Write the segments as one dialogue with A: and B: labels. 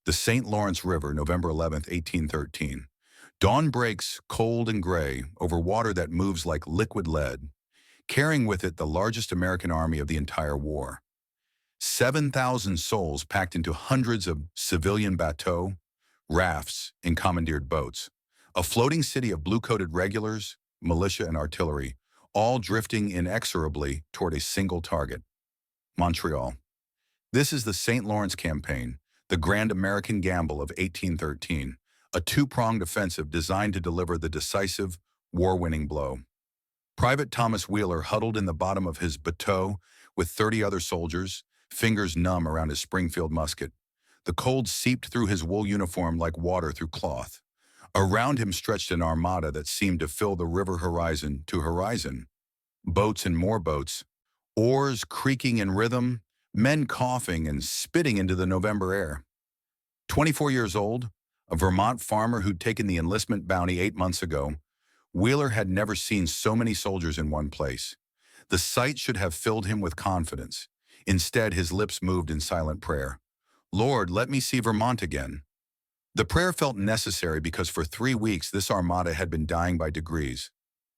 A: The St. Lawrence River, November 11th, 1813. Dawn breaks cold and gray over water that moves like liquid lead, carrying with it the largest American army of the entire war. 7,000 souls packed into hundreds of civilian bateaux, rafts, and commandeered boats. A floating city of blue-coated regulars, militia, and artillery, all drifting inexorably toward a single target: Montreal. This is the St. Lawrence Campaign, the grand American gamble of 1813, a two-pronged offensive designed to deliver the decisive, war-winning blow. Private Thomas Wheeler huddled in the bottom of his bateau with 30 other soldiers, fingers numb around his Springfield musket. The cold seeped through his wool uniform like water through cloth. Around him stretched an armada that seemed to fill the river horizon to horizon. Boats and more boats, oars creaking in rhythm, men coughing and spitting into the November air. 24 years old, a Vermont farmer who'd taken the enlistment bounty 8 months ago, Wheeler had never seen so many soldiers in one place. The sight should have filled him with confidence. Instead, his lips moved in silent prayer. "Lord, let me see Vermont again." The prayer felt necessary because for 3 weeks this armada had been dying by degrees.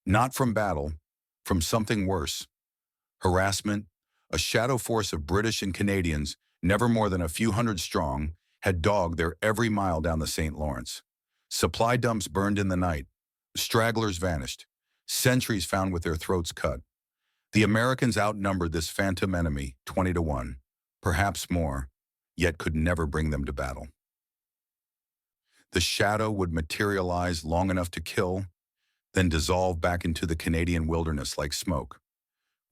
A: Not from battle, from something worse. Harassment. A shadow force of British and Canadians, never more than a few hundred strong, had dogged their every mile down the St. Lawrence. Supply dumps burned in the night. Stragglers vanished. Sentries found with their throats cut. The Americans outnumbered this phantom enemy 20-1, perhaps more, yet could never bring them to battle. The shadow would materialize long enough to kill, then dissolve back into the Canadian wilderness like smoke.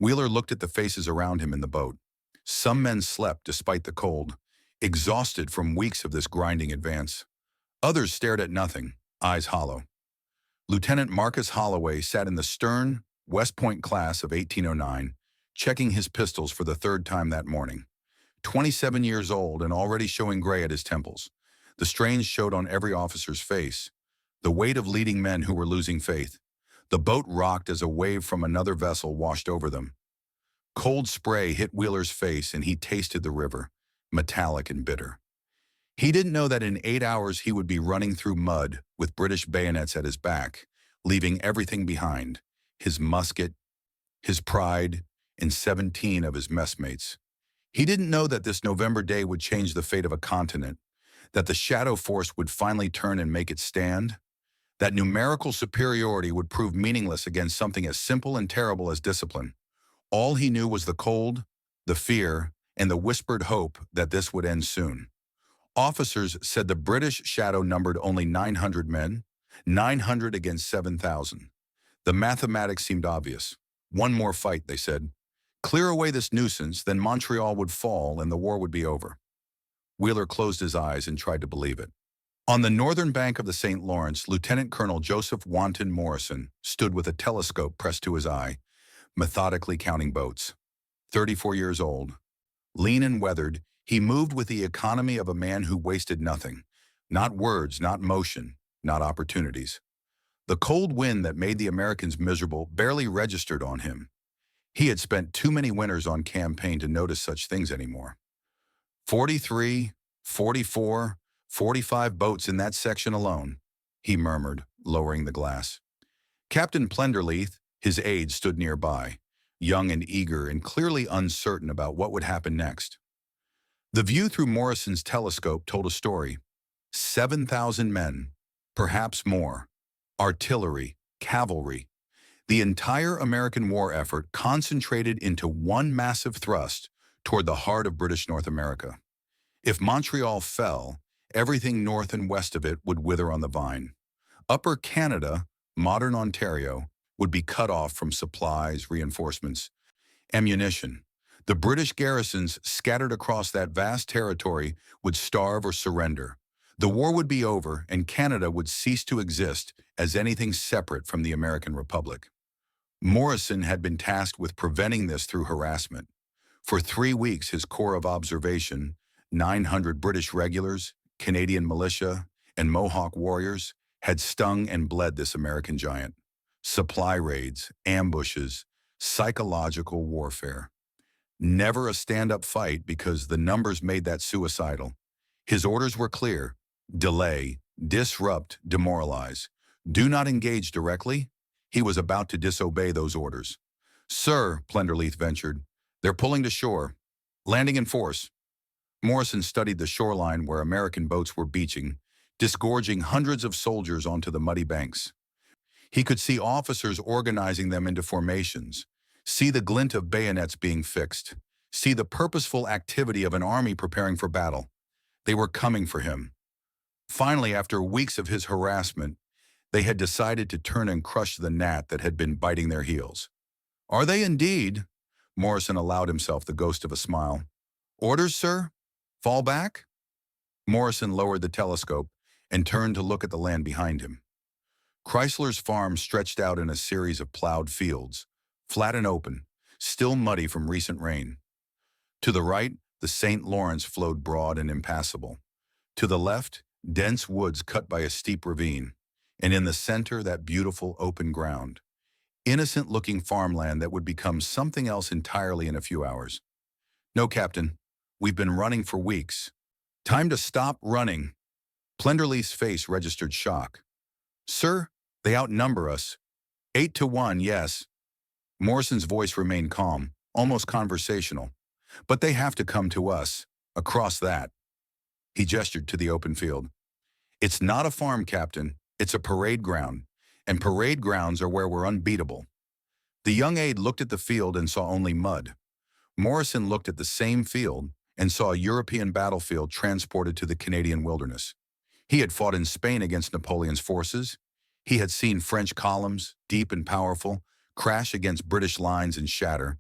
A: Wheeler looked at the faces around him in the boat. Some men slept despite the cold, exhausted from weeks of this grinding advance. Others stared at nothing, eyes hollow. Lieutenant Marcus Holloway sat in the stern, West Point class of 1809, checking his pistols for the third time that morning. 27 years old and already showing gray at his temples. The strain showed on every officer's face, the weight of leading men who were losing faith. The boat rocked as a wave from another vessel washed over them. Cold spray hit Wheeler's face and he tasted the river, metallic and bitter. He didn't know that in 8 hours he would be running through mud with British bayonets at his back, leaving everything behind: his musket, his pride, and 17 of his messmates. He didn't know that this November day would change the fate of a continent, that the shadow force would finally turn and make it stand, that numerical superiority would prove meaningless against something as simple and terrible as discipline. All he knew was the cold, the fear, and the whispered hope that this would end soon. Officers said the British shadow numbered only 900 men, 900 against 7,000. The mathematics seemed obvious. One more fight, they said. Clear away this nuisance, then Montreal would fall and the war would be over. Wheeler closed his eyes and tried to believe it. On the northern bank of the St. Lawrence, Lieutenant Colonel Joseph Wanton Morrison stood with a telescope pressed to his eye, methodically counting boats. 34 years old. Lean and weathered, he moved with the economy of a man who wasted nothing. Not words, not motion, not opportunities. The cold wind that made the Americans miserable barely registered on him. He had spent too many winters on campaign to notice such things anymore. 43, 44, 45 boats in that section alone, he murmured, lowering the glass. Captain Plenderleith, his aide, stood nearby, young and eager and clearly uncertain about what would happen next. The view through Morrison's telescope told a story. 7,000 men, perhaps more. Artillery, cavalry. The entire American war effort concentrated into one massive thrust toward the heart of British North America. If Montreal fell, everything north and west of it would wither on the vine. Upper Canada, modern Ontario, would be cut off from supplies, reinforcements, ammunition. The British garrisons scattered across that vast territory would starve or surrender. The war would be over and Canada would cease to exist as anything separate from the American Republic. Morrison had been tasked with preventing this through harassment. For 3 weeks, his corps of observation, 900 British regulars, Canadian militia, and Mohawk warriors, had stung and bled this American giant. Supply raids, ambushes, psychological warfare. Never a stand-up fight because the numbers made that suicidal. His orders were clear: delay, disrupt, demoralize. Do not engage directly. He was about to disobey those orders. Sir, Plenderleith ventured, they're pulling to shore. Landing in force. Morrison studied the shoreline where American boats were beaching, disgorging hundreds of soldiers onto the muddy banks. He could see officers organizing them into formations, see the glint of bayonets being fixed, see the purposeful activity of an army preparing for battle. They were coming for him. Finally, after weeks of his harassment, they had decided to turn and crush the gnat that had been biting their heels. Are they indeed? Morrison allowed himself the ghost of a smile. Orders, sir? Fall back? Morrison lowered the telescope and turned to look at the land behind him. Chrysler's farm stretched out in a series of plowed fields, flat and open, still muddy from recent rain. To the right, the St. Lawrence flowed broad and impassable. To the left, dense woods cut by a steep ravine, and in the center, that beautiful open ground. Innocent-looking farmland that would become something else entirely in a few hours. No, Captain. We've been running for weeks. Time to stop running. Plenderleith's face registered shock. Sir, they outnumber us. 8-1, yes. Morrison's voice remained calm, almost conversational. But they have to come to us, across that. He gestured to the open field. It's not a farm, Captain. It's a parade ground, and parade grounds are where we're unbeatable. The young aide looked at the field and saw only mud. Morrison looked at the same field and saw a European battlefield transported to the Canadian wilderness. He had fought in Spain against Napoleon's forces. He had seen French columns, deep and powerful, crash against British lines and shatter.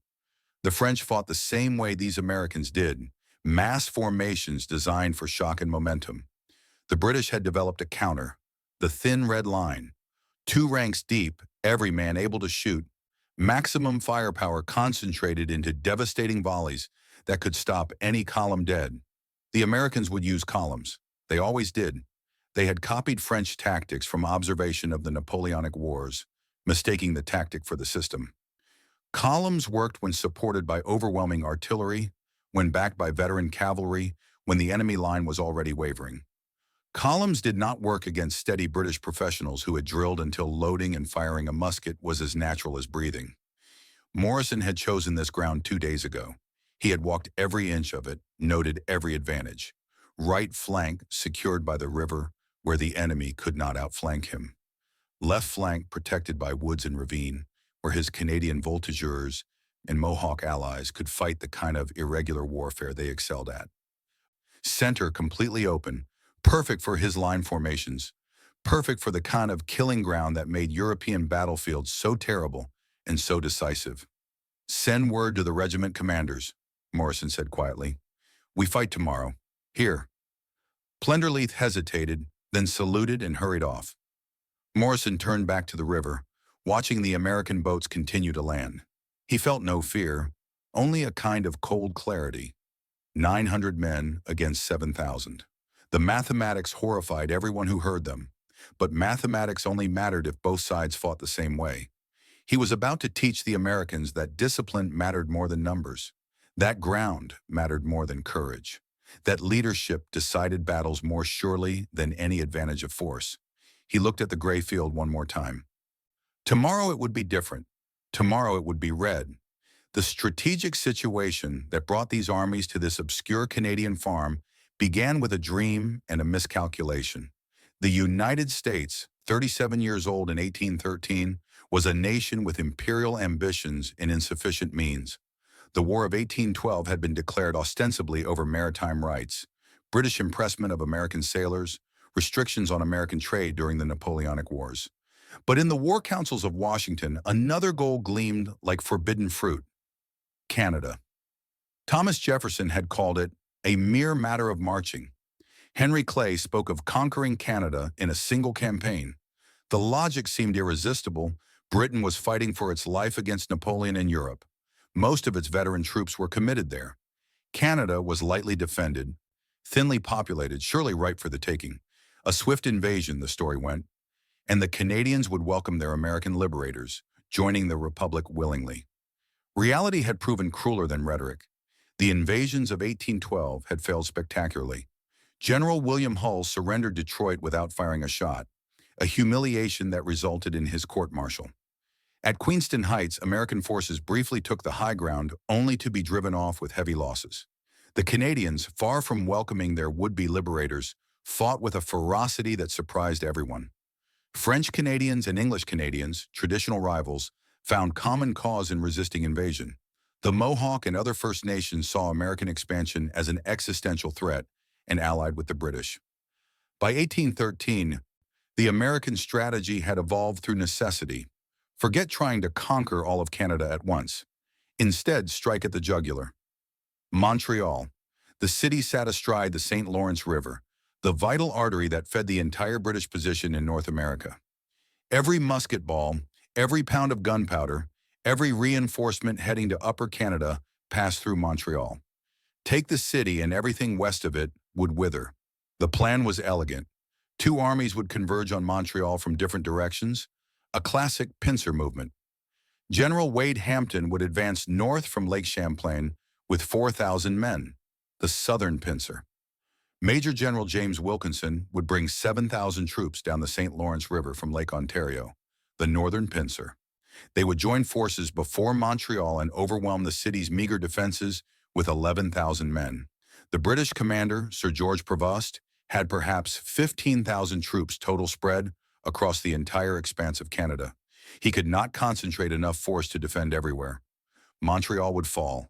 A: The French fought the same way these Americans did, mass formations designed for shock and momentum. The British had developed a counter, the thin red line. 2 ranks deep, every man able to shoot, maximum firepower concentrated into devastating volleys that could stop any column dead. The Americans would use columns. They always did. They had copied French tactics from observation of the Napoleonic Wars, mistaking the tactic for the system. Columns worked when supported by overwhelming artillery, when backed by veteran cavalry, when the enemy line was already wavering. Columns did not work against steady British professionals who had drilled until loading and firing a musket was as natural as breathing. Morrison had chosen this ground 2 days ago. He had walked every inch of it, noted every advantage. Right flank secured by the river, where the enemy could not outflank him. Left flank protected by woods and ravine, where his Canadian voltigeurs and Mohawk allies could fight the kind of irregular warfare they excelled at. Center completely open, perfect for his line formations, perfect for the kind of killing ground that made European battlefields so terrible and so decisive. Send word to the regiment commanders, Morrison said quietly. We fight tomorrow. Here. Plenderleith hesitated, then saluted and hurried off. Morrison turned back to the river, watching the American boats continue to land. He felt no fear, only a kind of cold clarity. 900 men against 7,000. The mathematics horrified everyone who heard them, but mathematics only mattered if both sides fought the same way. He was about to teach the Americans that discipline mattered more than numbers, that ground mattered more than courage, that leadership decided battles more surely than any advantage of force. He looked at the gray field one more time. Tomorrow it would be different. Tomorrow it would be red. The strategic situation that brought these armies to this obscure Canadian farm began with a dream and a miscalculation. The United States, 37 years old in 1813, was a nation with imperial ambitions and insufficient means. The War of 1812 had been declared ostensibly over maritime rights, British impressment of American sailors, restrictions on American trade during the Napoleonic Wars. But in the war councils of Washington, another goal gleamed like forbidden fruit: Canada. Thomas Jefferson had called it a mere matter of marching. Henry Clay spoke of conquering Canada in a single campaign. The logic seemed irresistible. Britain was fighting for its life against Napoleon in Europe. Most of its veteran troops were committed there. Canada was lightly defended, thinly populated, surely ripe for the taking. A swift invasion, the story went, and the Canadians would welcome their American liberators, joining the Republic willingly. Reality had proven crueler than rhetoric. The invasions of 1812 had failed spectacularly. General William Hull surrendered Detroit without firing a shot, a humiliation that resulted in his court-martial. At Queenston Heights, American forces briefly took the high ground only to be driven off with heavy losses. The Canadians, far from welcoming their would-be liberators, fought with a ferocity that surprised everyone. French Canadians and English Canadians, traditional rivals, found common cause in resisting invasion. The Mohawk and other First Nations saw American expansion as an existential threat and allied with the British. By 1813, the American strategy had evolved through necessity. Forget trying to conquer all of Canada at once. Instead, strike at the jugular. Montreal. The city sat astride the St. Lawrence River, the vital artery that fed the entire British position in North America. Every musket ball, every pound of gunpowder, every reinforcement heading to Upper Canada passed through Montreal. Take the city and everything west of it would wither. The plan was elegant. Two armies would converge on Montreal from different directions, a classic pincer movement. General Wade Hampton would advance north from Lake Champlain with 4,000 men, the southern pincer. Major General James Wilkinson would bring 7,000 troops down the St. Lawrence River from Lake Ontario, the northern pincer. They would join forces before Montreal and overwhelm the city's meager defenses with 11,000 men. The British commander, Sir George Prevost, had perhaps 15,000 troops total spread across the entire expanse of Canada. He could not concentrate enough force to defend everywhere. Montreal would fall.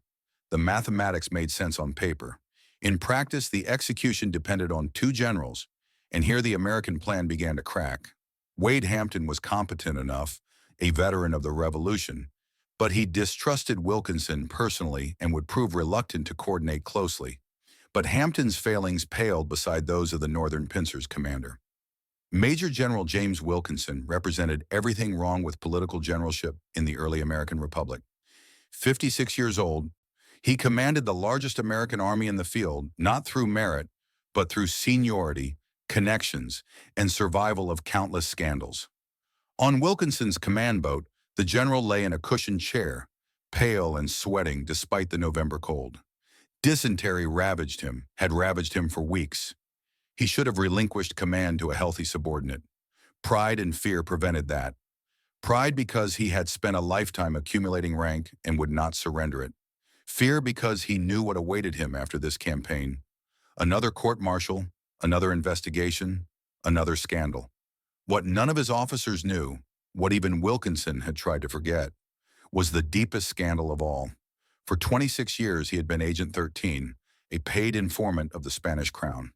A: The mathematics made sense on paper. In practice, the execution depended on two generals, and here the American plan began to crack. Wade Hampton was competent enough, a veteran of the Revolution, but he distrusted Wilkinson personally and would prove reluctant to coordinate closely. But Hampton's failings paled beside those of the Northern Pincer's commander. Major General James Wilkinson represented everything wrong with political generalship in the early American Republic. 56 years old, he commanded the largest American army in the field, not through merit, but through seniority, connections, and survival of countless scandals. On Wilkinson's command boat, the general lay in a cushioned chair, pale and sweating despite the November cold. Dysentery had ravaged him for weeks. He should have relinquished command to a healthy subordinate. Pride and fear prevented that. Pride because he had spent a lifetime accumulating rank and would not surrender it. Fear because he knew what awaited him after this campaign. Another court-martial, another investigation, another scandal. What none of his officers knew, what even Wilkinson had tried to forget, was the deepest scandal of all. For 26 years, he had been Agent 13, a paid informant of the Spanish crown.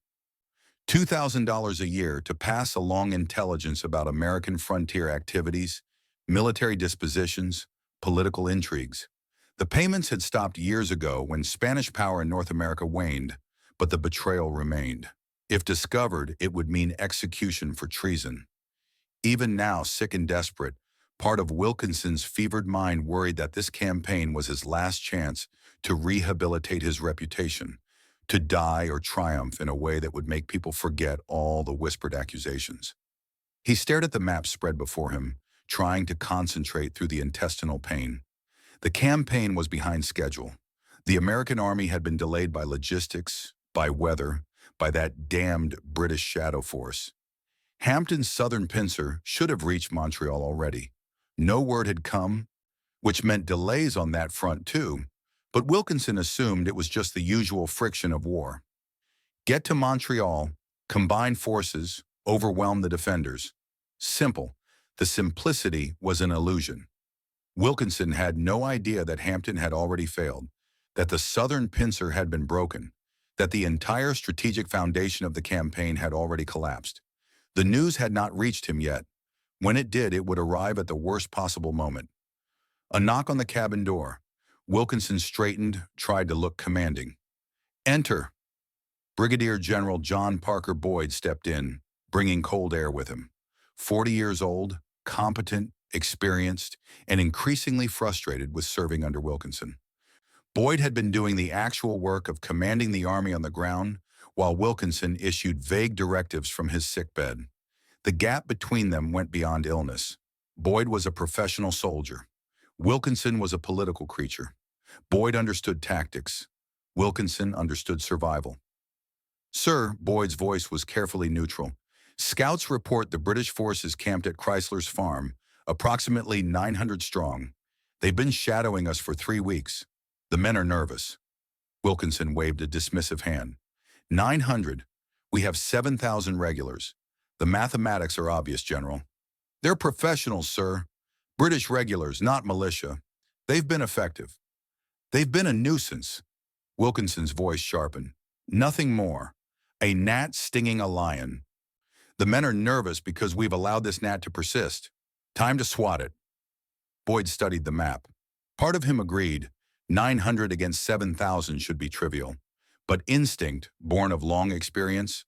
A: $2,000 a year to pass along intelligence about American frontier activities, military dispositions, political intrigues. The payments had stopped years ago when Spanish power in North America waned, but the betrayal remained. If discovered, it would mean execution for treason. Even now, sick and desperate, part of Wilkinson's fevered mind worried that this campaign was his last chance to rehabilitate his reputation, to die or triumph in a way that would make people forget all the whispered accusations. He stared at the map spread before him, trying to concentrate through the intestinal pain. The campaign was behind schedule. The American army had been delayed by logistics, by weather, by that damned British shadow force. Hampton's southern pincer should have reached Montreal already. No word had come, which meant delays on that front too, but Wilkinson assumed it was just the usual friction of war. Get to Montreal, combine forces, overwhelm the defenders. Simple. The simplicity was an illusion. Wilkinson had no idea that Hampton had already failed, that the southern pincer had been broken, that the entire strategic foundation of the campaign had already collapsed. The news had not reached him yet. When it did, it would arrive at the worst possible moment. A knock on the cabin door. Wilkinson straightened, tried to look commanding. "Enter." Brigadier General John Parker Boyd stepped in, bringing cold air with him. 40 years old, competent, experienced, and increasingly frustrated with serving under Wilkinson. Boyd had been doing the actual work of commanding the army on the ground, while Wilkinson issued vague directives from his sickbed. The gap between them went beyond illness. Boyd was a professional soldier. Wilkinson was a political creature. Boyd understood tactics. Wilkinson understood survival. Sir, Boyd's voice was carefully neutral. Scouts report the British forces camped at Chrysler's farm, approximately 900 strong. They've been shadowing us for 3 weeks. The men are nervous. Wilkinson waved a dismissive hand. 900. We have 7,000 regulars. The mathematics are obvious, General. They're professionals, sir. British regulars, not militia. They've been effective. They've been a nuisance. Wilkinson's voice sharpened. Nothing more. A gnat stinging a lion. The men are nervous because we've allowed this gnat to persist. Time to swat it. Boyd studied the map. Part of him agreed. 900 against 7,000 should be trivial. But instinct, born of long experience,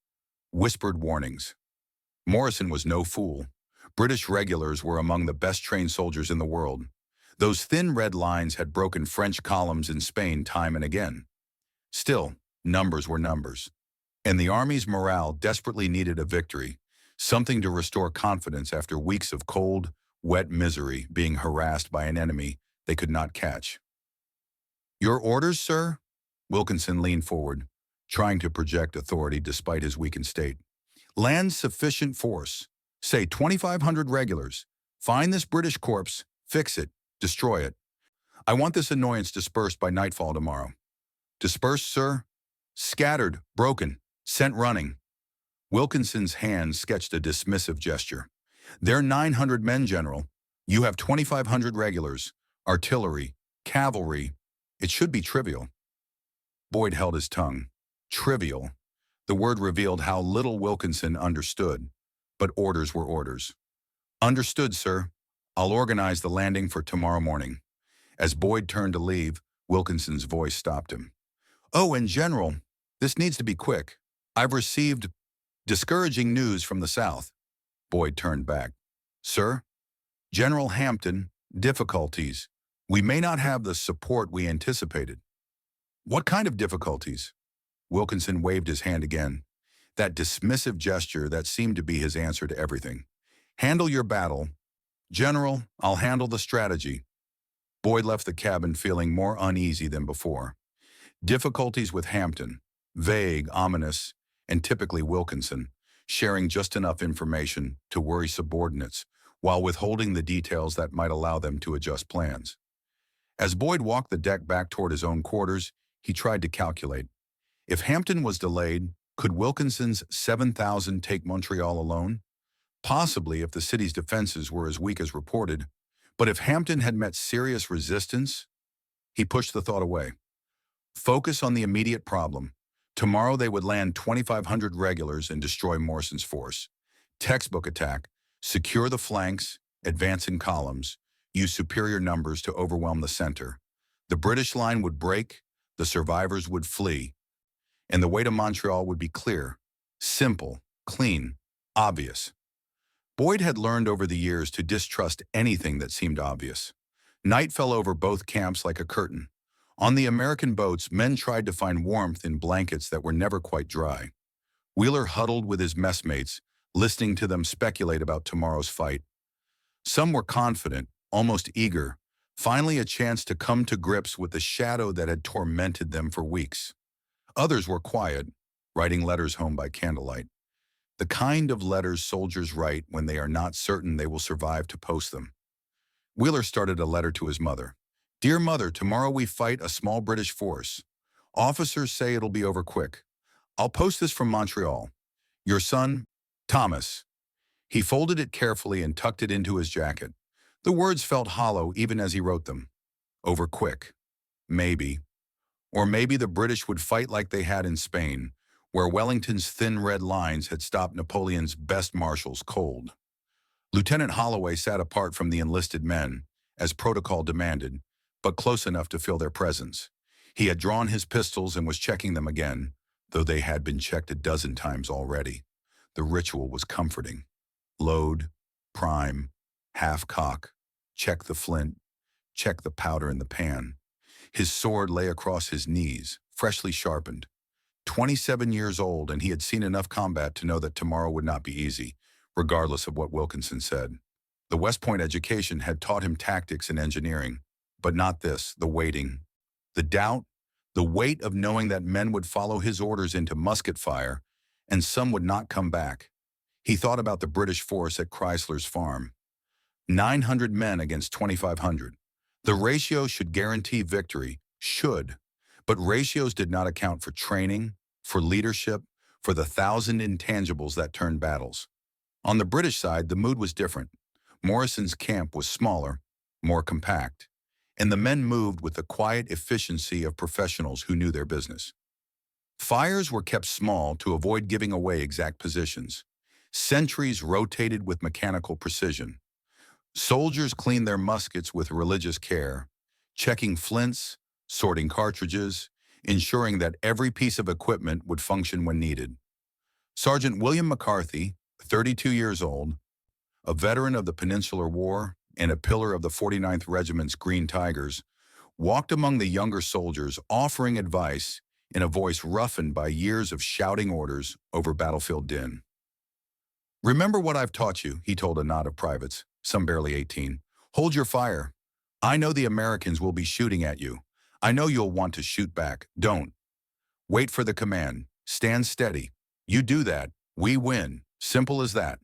A: whispered warnings. Morrison was no fool. British regulars were among the best-trained soldiers in the world. Those thin red lines had broken French columns in Spain time and again. Still, numbers were numbers. And the army's morale desperately needed a victory, something to restore confidence after weeks of cold, wet misery being harassed by an enemy they could not catch. Your orders, sir? Wilkinson leaned forward, trying to project authority despite his weakened state. Land sufficient force. Say 2,500 regulars. Find this British corpse, fix it, destroy it. I want this annoyance dispersed by nightfall tomorrow. Dispersed, sir? Scattered, broken, sent running. Wilkinson's hand sketched a dismissive gesture. They're 900 men, General. You have 2,500 regulars, artillery, cavalry. It should be trivial. Boyd held his tongue. Trivial. The word revealed how little Wilkinson understood, but orders were orders. Understood, sir. I'll organize the landing for tomorrow morning. As Boyd turned to leave, Wilkinson's voice stopped him. Oh, and General, this needs to be quick. I've received discouraging news from the South. Boyd turned back. Sir? General Hampton, difficulties. We may not have the support we anticipated. What kind of difficulties? Wilkinson waved his hand again. That dismissive gesture that seemed to be his answer to everything. Handle your battle. General, I'll handle the strategy. Boyd left the cabin feeling more uneasy than before. Difficulties with Hampton, vague, ominous, and typically Wilkinson, sharing just enough information to worry subordinates while withholding the details that might allow them to adjust plans. As Boyd walked the deck back toward his own quarters, he tried to calculate. If Hampton was delayed, could Wilkinson's 7,000 take Montreal alone? Possibly if the city's defenses were as weak as reported, but if Hampton had met serious resistance, he pushed the thought away. Focus on the immediate problem. Tomorrow they would land 2,500 regulars and destroy Morrison's force. Textbook attack. Secure the flanks, advance in columns, use superior numbers to overwhelm the center. The British line would break, the survivors would flee, and the way to Montreal would be clear, simple, clean, obvious. Boyd had learned over the years to distrust anything that seemed obvious. Night fell over both camps like a curtain. On the American boats, men tried to find warmth in blankets that were never quite dry. Wheeler huddled with his messmates, listening to them speculate about tomorrow's fight. Some were confident, almost eager, finally a chance to come to grips with the shadow that had tormented them for weeks. Others were quiet, writing letters home by candlelight. The kind of letters soldiers write when they are not certain they will survive to post them. Wheeler started a letter to his mother. Dear Mother, tomorrow we fight a small British force. Officers say it'll be over quick. I'll post this from Montreal. Your son, Thomas. He folded it carefully and tucked it into his jacket. The words felt hollow even as he wrote them. Over quick. Maybe. Or maybe the British would fight like they had in Spain, where Wellington's thin red lines had stopped Napoleon's best marshals cold. Lieutenant Holloway sat apart from the enlisted men, as protocol demanded, but close enough to feel their presence. He had drawn his pistols and was checking them again, though they had been checked a dozen times already. The ritual was comforting. Load, prime, half cock, check the flint, check the powder in the pan. His sword lay across his knees, freshly sharpened. 27 years old, and he had seen enough combat to know that tomorrow would not be easy, regardless of what Wilkinson said. The West Point education had taught him tactics and engineering, but not this, the waiting. The doubt, the weight of knowing that men would follow his orders into musket fire and some would not come back. He thought about the British force at Chrysler's farm. 900 men against 2,500. The ratio should guarantee victory, should, but ratios did not account for training, for leadership, for the thousand intangibles that turn battles. On the British side, the mood was different. Morrison's camp was smaller, more compact, and the men moved with the quiet efficiency of professionals who knew their business. Fires were kept small to avoid giving away exact positions. Sentries rotated with mechanical precision. Soldiers cleaned their muskets with religious care, checking flints, sorting cartridges, ensuring that every piece of equipment would function when needed. Sergeant William McCarthy, 32 years old, a veteran of the Peninsular War and a pillar of the 49th Regiment's Green Tigers, walked among the younger soldiers offering advice in a voice roughened by years of shouting orders over battlefield din. "Remember what I've taught you," he told a knot of privates, some barely 18. "Hold your fire. I know the Americans will be shooting at you. I know you'll want to shoot back. Don't. Wait for the command. Stand steady. You do that, we win. Simple as that."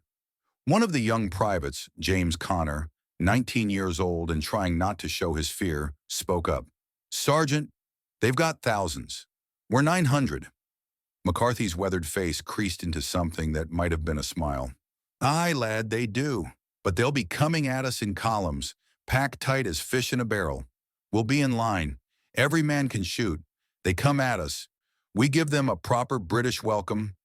A: One of the young privates, James Connor, 19 years old and trying not to show his fear, spoke up. "Sergeant, they've got thousands. We're 900. McCarthy's weathered face creased into something that might have been a smile. "Aye, lad, they do. But they'll be coming at us in columns, packed tight as fish in a barrel. We'll be in line. Every man can shoot. They come at us. We give them a proper British welcome.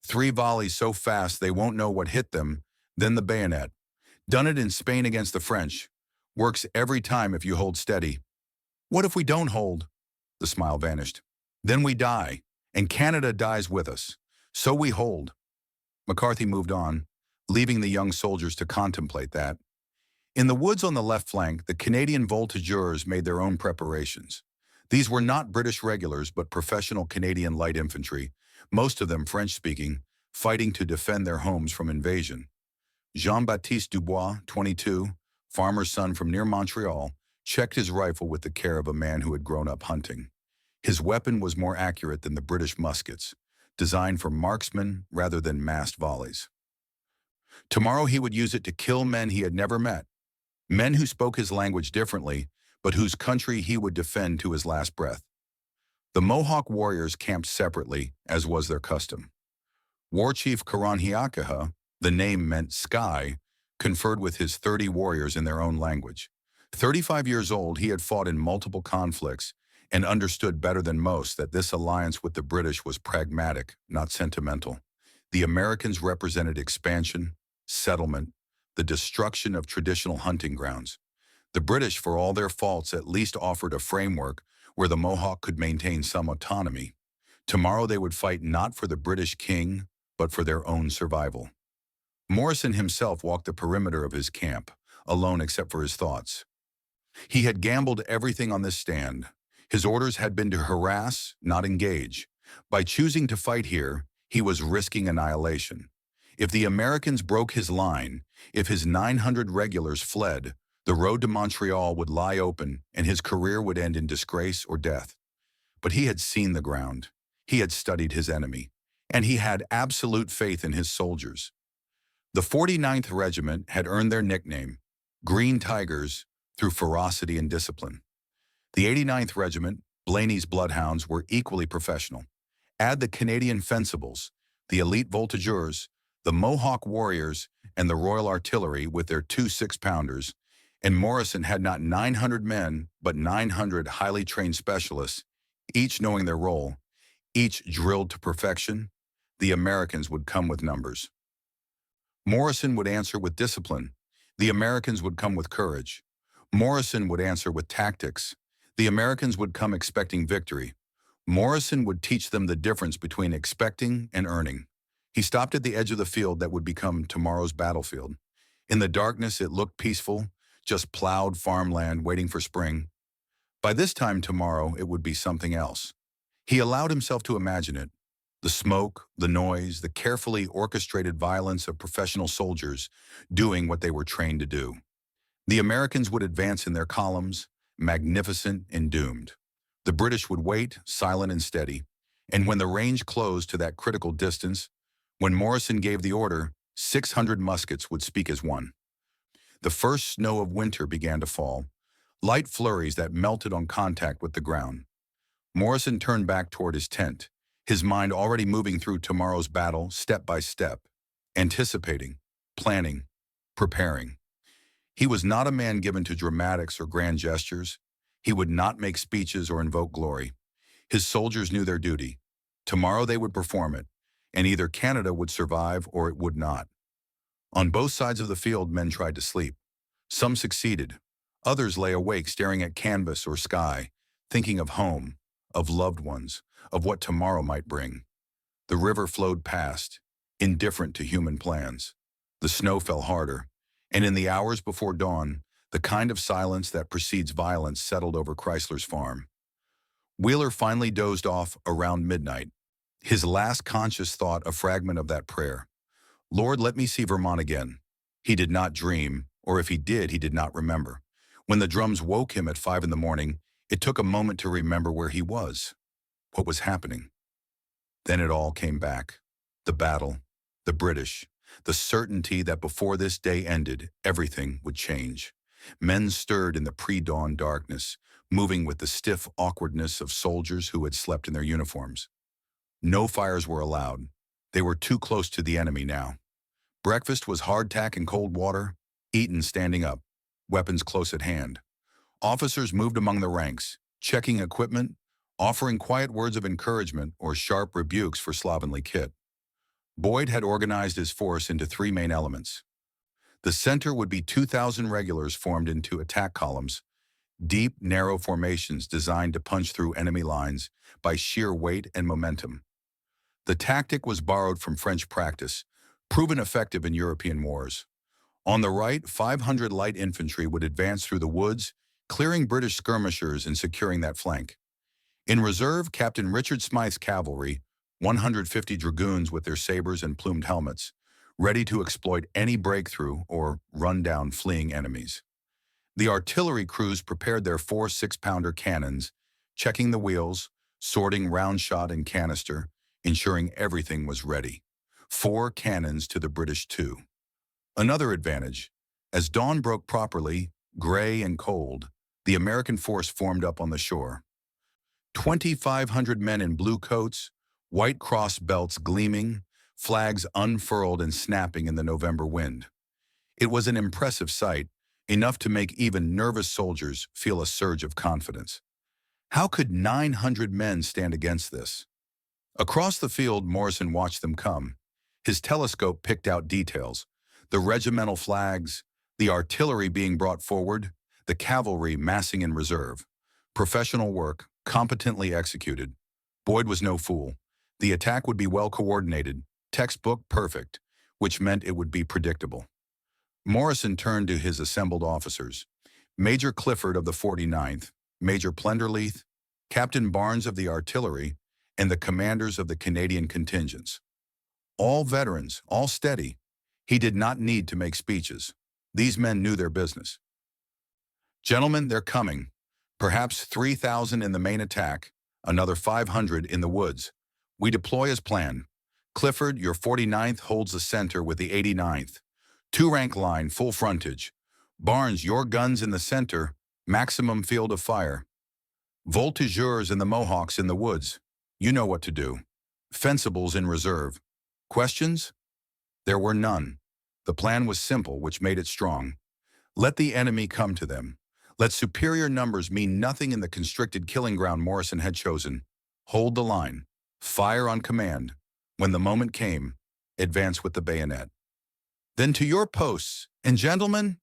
A: 3 volleys so fast they won't know what hit them, then the bayonet. Done it in Spain against the French. Works every time if you hold steady." "What if we don't hold?" The smile vanished. "Then we die, and Canada dies with us. So we hold." McCarthy moved on, leaving the young soldiers to contemplate that. In the woods on the left flank, the Canadian voltigeurs made their own preparations. These were not British regulars, but professional Canadian light infantry, most of them French-speaking, fighting to defend their homes from invasion. Jean-Baptiste Dubois, 22, farmer's son from near Montreal, checked his rifle with the care of a man who had grown up hunting. His weapon was more accurate than the British muskets, designed for marksmen rather than massed volleys. Tomorrow he would use it to kill men he had never met, men who spoke his language differently, but whose country he would defend to his last breath. The Mohawk warriors camped separately, as was their custom. War Chief Karanhiakaha, the name meant sky, conferred with his 30 warriors in their own language. 35 years old, he had fought in multiple conflicts and understood better than most that this alliance with the British was pragmatic, not sentimental. The Americans represented expansion, settlement, the destruction of traditional hunting grounds. The British, for all their faults, at least offered a framework where the Mohawk could maintain some autonomy. Tomorrow they would fight not for the British king, but for their own survival. Morrison himself walked the perimeter of his camp, alone except for his thoughts. He had gambled everything on this stand. His orders had been to harass, not engage. By choosing to fight here, he was risking annihilation. If the Americans broke his line, if his 900 regulars fled, the road to Montreal would lie open and his career would end in disgrace or death. But he had seen the ground. He had studied his enemy, and he had absolute faith in his soldiers. The 49th Regiment had earned their nickname, Green Tigers, through ferocity and discipline. The 89th Regiment, Blaney's Bloodhounds, were equally professional. Add the Canadian Fencibles, the elite voltigeurs, the Mohawk Warriors, and the Royal Artillery with their 2 6-pounders, and Morrison had not 900 men, but 900 highly trained specialists, each knowing their role, each drilled to perfection. The Americans would come with numbers. Morrison would answer with discipline. The Americans would come with courage. Morrison would answer with tactics. The Americans would come expecting victory. Morrison would teach them the difference between expecting and earning. He stopped at the edge of the field that would become tomorrow's battlefield. In the darkness, it looked peaceful, just plowed farmland waiting for spring. By this time tomorrow, it would be something else. He allowed himself to imagine it. The smoke, the noise, the carefully orchestrated violence of professional soldiers doing what they were trained to do. The Americans would advance in their columns, magnificent and doomed. The British would wait, silent and steady. And when the range closed to that critical distance, When Morrison gave the order, 600 muskets would speak as one. The first snow of winter began to fall, light flurries that melted on contact with the ground. Morrison turned back toward his tent, his mind already moving through tomorrow's battle step by step, anticipating, planning, preparing. He was not a man given to dramatics or grand gestures. He would not make speeches or invoke glory. His soldiers knew their duty. Tomorrow they would perform it, and either Canada would survive or it would not. On both sides of the field, men tried to sleep. Some succeeded. Others lay awake staring at canvas or sky, thinking of home, of loved ones, of what tomorrow might bring. The river flowed past, indifferent to human plans. The snow fell harder, and in the hours before dawn, the kind of silence that precedes violence settled over Chrysler's farm. Wheeler finally dozed off around midnight, his last conscious thought a fragment of that prayer. Lord, let me see Vermont again. He did not dream, or if he did not remember. When the drums woke him at 5 in the morning, it took a moment to remember where he was, what was happening. Then it all came back. The battle, the British, the certainty that before this day ended, everything would change. Men stirred in the pre-dawn darkness, moving with the stiff awkwardness of soldiers who had slept in their uniforms. No fires were allowed. They were too close to the enemy now. Breakfast was hardtack and cold water, eaten standing up, weapons close at hand. Officers moved among the ranks, checking equipment, offering quiet words of encouragement or sharp rebukes for slovenly kit. Boyd had organized his force into 3 main elements. The center would be 2,000 regulars formed into attack columns, deep, narrow formations designed to punch through enemy lines by sheer weight and momentum. The tactic was borrowed from French practice, proven effective in European wars. On the right, 500 light infantry would advance through the woods, clearing British skirmishers and securing that flank. In reserve, Captain Richard Smythe's cavalry, 150 dragoons with their sabers and plumed helmets, ready to exploit any breakthrough or run down fleeing enemies. The artillery crews prepared their 4 6-pounder cannons, checking the wheels, sorting round shot and canister, ensuring everything was ready. 4 cannons to the British 2. Another advantage, as dawn broke properly, gray and cold, the American force formed up on the shore. 2,500 men in blue coats, white cross belts gleaming, flags unfurled and snapping in the November wind. It was an impressive sight, enough to make even nervous soldiers feel a surge of confidence. How could 900 men stand against this? Across the field, Morrison watched them come. His telescope picked out details: the regimental flags, the artillery being brought forward, the cavalry massing in reserve. Professional work, competently executed. Boyd was no fool. The attack would be well coordinated, textbook perfect, which meant it would be predictable. Morrison turned to his assembled officers. Major Clifford of the 49th, Major Plenderleith, Captain Barnes of the artillery, and the commanders of the Canadian contingents. All veterans, all steady. He did not need to make speeches. These men knew their business. Gentlemen, they're coming. Perhaps 3,000 in the main attack, another 500 in the woods. We deploy as planned. Clifford, your 49th holds the center with the 89th. 2-rank line, full frontage. Barnes, your guns in the center, maximum field of fire. Voltigeurs and the Mohawks in the woods. You know what to do. Fencibles in reserve. Questions? There were none. The plan was simple, which made it strong. Let the enemy come to them. Let superior numbers mean nothing in the constricted killing ground Morrison had chosen. Hold the line. Fire on command. When the moment came, advance with the bayonet. Then to your posts, and gentlemen,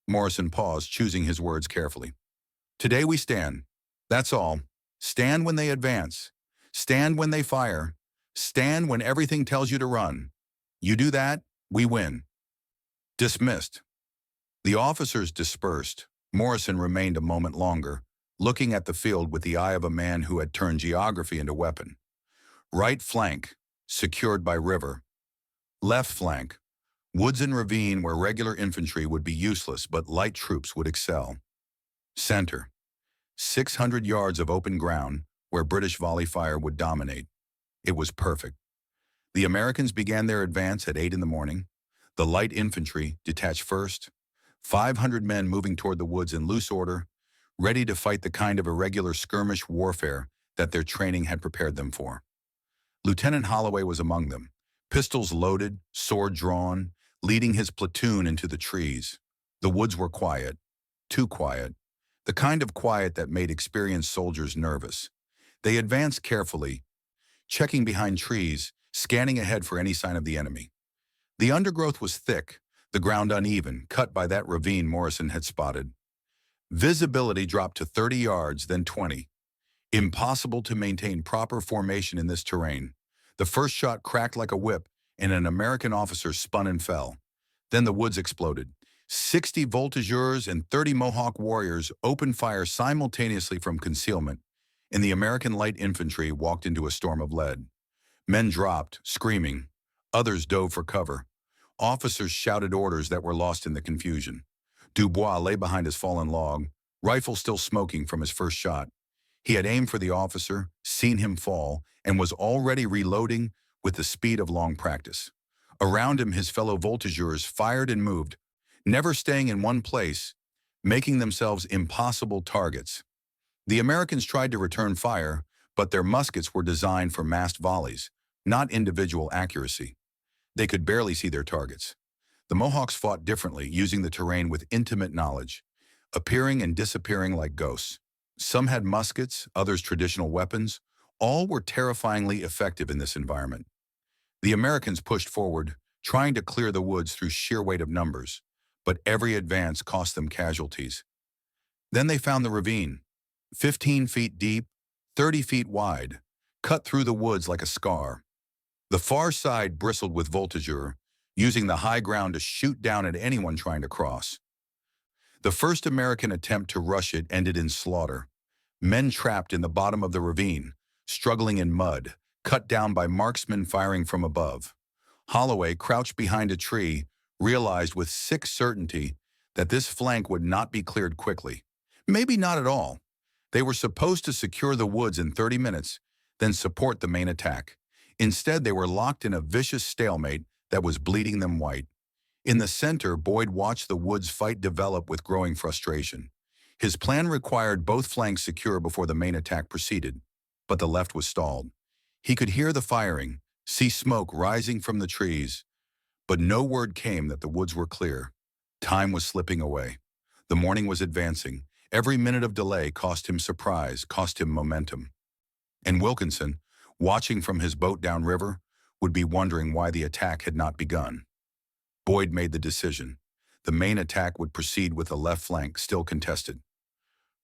A: Morrison paused, choosing his words carefully. Today we stand. That's all. Stand when they advance. Stand when they fire. Stand when everything tells you to run. You do that, we win. Dismissed. The officers dispersed. Morrison remained a moment longer, looking at the field with the eye of a man who had turned geography into weapon. Right flank, secured by river. Left flank, woods and ravine where regular infantry would be useless but light troops would excel. Center, 600 yards of open ground where British volley fire would dominate. It was perfect. The Americans began their advance at 8 in the morning. The light infantry detached first, 500 men moving toward the woods in loose order, ready to fight the kind of irregular skirmish warfare that their training had prepared them for. Lieutenant Holloway was among them, pistols loaded, sword drawn, leading his platoon into the trees. The woods were quiet, too quiet, the kind of quiet that made experienced soldiers nervous. They advanced carefully, checking behind trees, scanning ahead for any sign of the enemy. The undergrowth was thick, the ground uneven, cut by that ravine Morrison had spotted. Visibility dropped to 30 yards, then 20. Impossible to maintain proper formation in this terrain. The first shot cracked like a whip, and an American officer spun and fell. Then the woods exploded. 60 voltigeurs and 30 Mohawk warriors opened fire simultaneously from concealment, and the American light infantry walked into a storm of lead. Men dropped, screaming. Others dove for cover. Officers shouted orders that were lost in the confusion. Dubois lay behind his fallen log, rifle still smoking from his first shot. He had aimed for the officer, seen him fall, and was already reloading with the speed of long practice. Around him, his fellow voltigeurs fired and moved, never staying in one place, making themselves impossible targets. The Americans tried to return fire, but their muskets were designed for massed volleys, not individual accuracy. They could barely see their targets. The Mohawks fought differently, using the terrain with intimate knowledge, appearing and disappearing like ghosts. Some had muskets, others traditional weapons. All were terrifyingly effective in this environment. The Americans pushed forward, trying to clear the woods through sheer weight of numbers, but every advance cost them casualties. Then they found the ravine, 15 feet deep, 30 feet wide, cut through the woods like a scar. The far side bristled with voltigeur, using the high ground to shoot down at anyone trying to cross. The first American attempt to rush it ended in slaughter. Men trapped in the bottom of the ravine, struggling in mud, cut down by marksmen firing from above. Holloway, crouched behind a tree, realized with sick certainty that this flank would not be cleared quickly. Maybe not at all. They were supposed to secure the woods in 30 minutes, then support the main attack. Instead, they were locked in a vicious stalemate that was bleeding them white. In the center, Boyd watched the woods fight develop with growing frustration. His plan required both flanks secure before the main attack proceeded, but the left was stalled. He could hear the firing, see smoke rising from the trees, but no word came that the woods were clear. Time was slipping away. The morning was advancing. Every minute of delay cost him surprise, cost him momentum. And Wilkinson, watching from his boat downriver, would be wondering why the attack had not begun. Boyd made the decision. The main attack would proceed with the left flank still contested.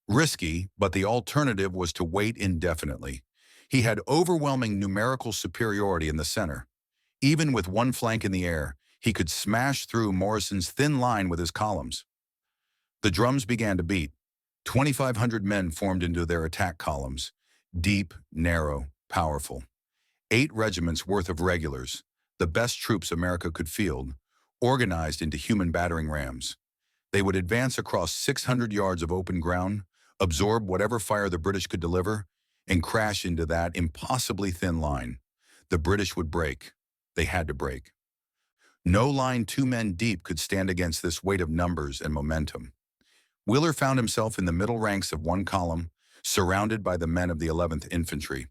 A: Risky, but the alternative was to wait indefinitely. He had overwhelming numerical superiority in the center. Even with one flank in the air, he could smash through Morrison's thin line with his columns. The drums began to beat. 2,500 men formed into their attack columns, deep, narrow, powerful. 8 regiments worth of regulars, the best troops America could field, organized into human battering rams. They would advance across 600 yards of open ground, absorb whatever fire the British could deliver, and crash into that impossibly thin line. The British would break. They had to break. No line 2 men deep could stand against this weight of numbers and momentum. Wheeler found himself in the middle ranks of one column, surrounded by the men of the 11th Infantry.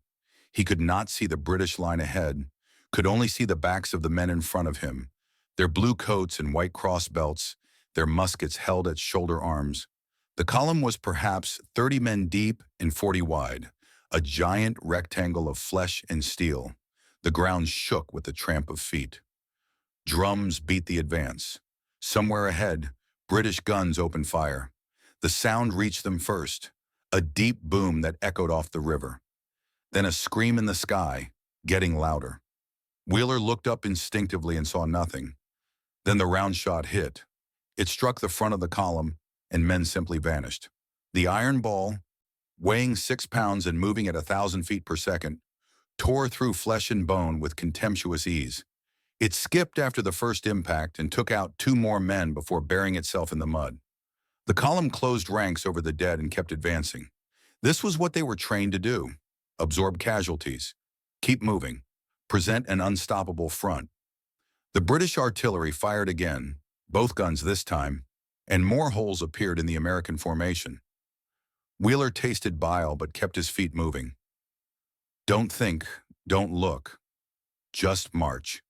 A: He could not see the British line ahead, could only see the backs of the men in front of him, their blue coats and white cross belts, their muskets held at shoulder arms. The column was perhaps 30 men deep and 40 wide, a giant rectangle of flesh and steel. The ground shook with the tramp of feet. Drums beat the advance. Somewhere ahead, British guns opened fire. The sound reached them first, a deep boom that echoed off the river. Then a scream in the sky, getting louder. Wheeler looked up instinctively and saw nothing. Then the round shot hit. It struck the front of the column, and men simply vanished. The iron ball, weighing 6 pounds and moving at 1,000 feet per second, tore through flesh and bone with contemptuous ease. It skipped after the first impact and took out 2 more men before burying itself in the mud. The column closed ranks over the dead and kept advancing. This was what they were trained to do: absorb casualties, keep moving, present an unstoppable front. The British artillery fired again, both guns this time, and more holes appeared in the American formation. Wheeler tasted bile but kept his feet moving. Don't think, don't look, just march.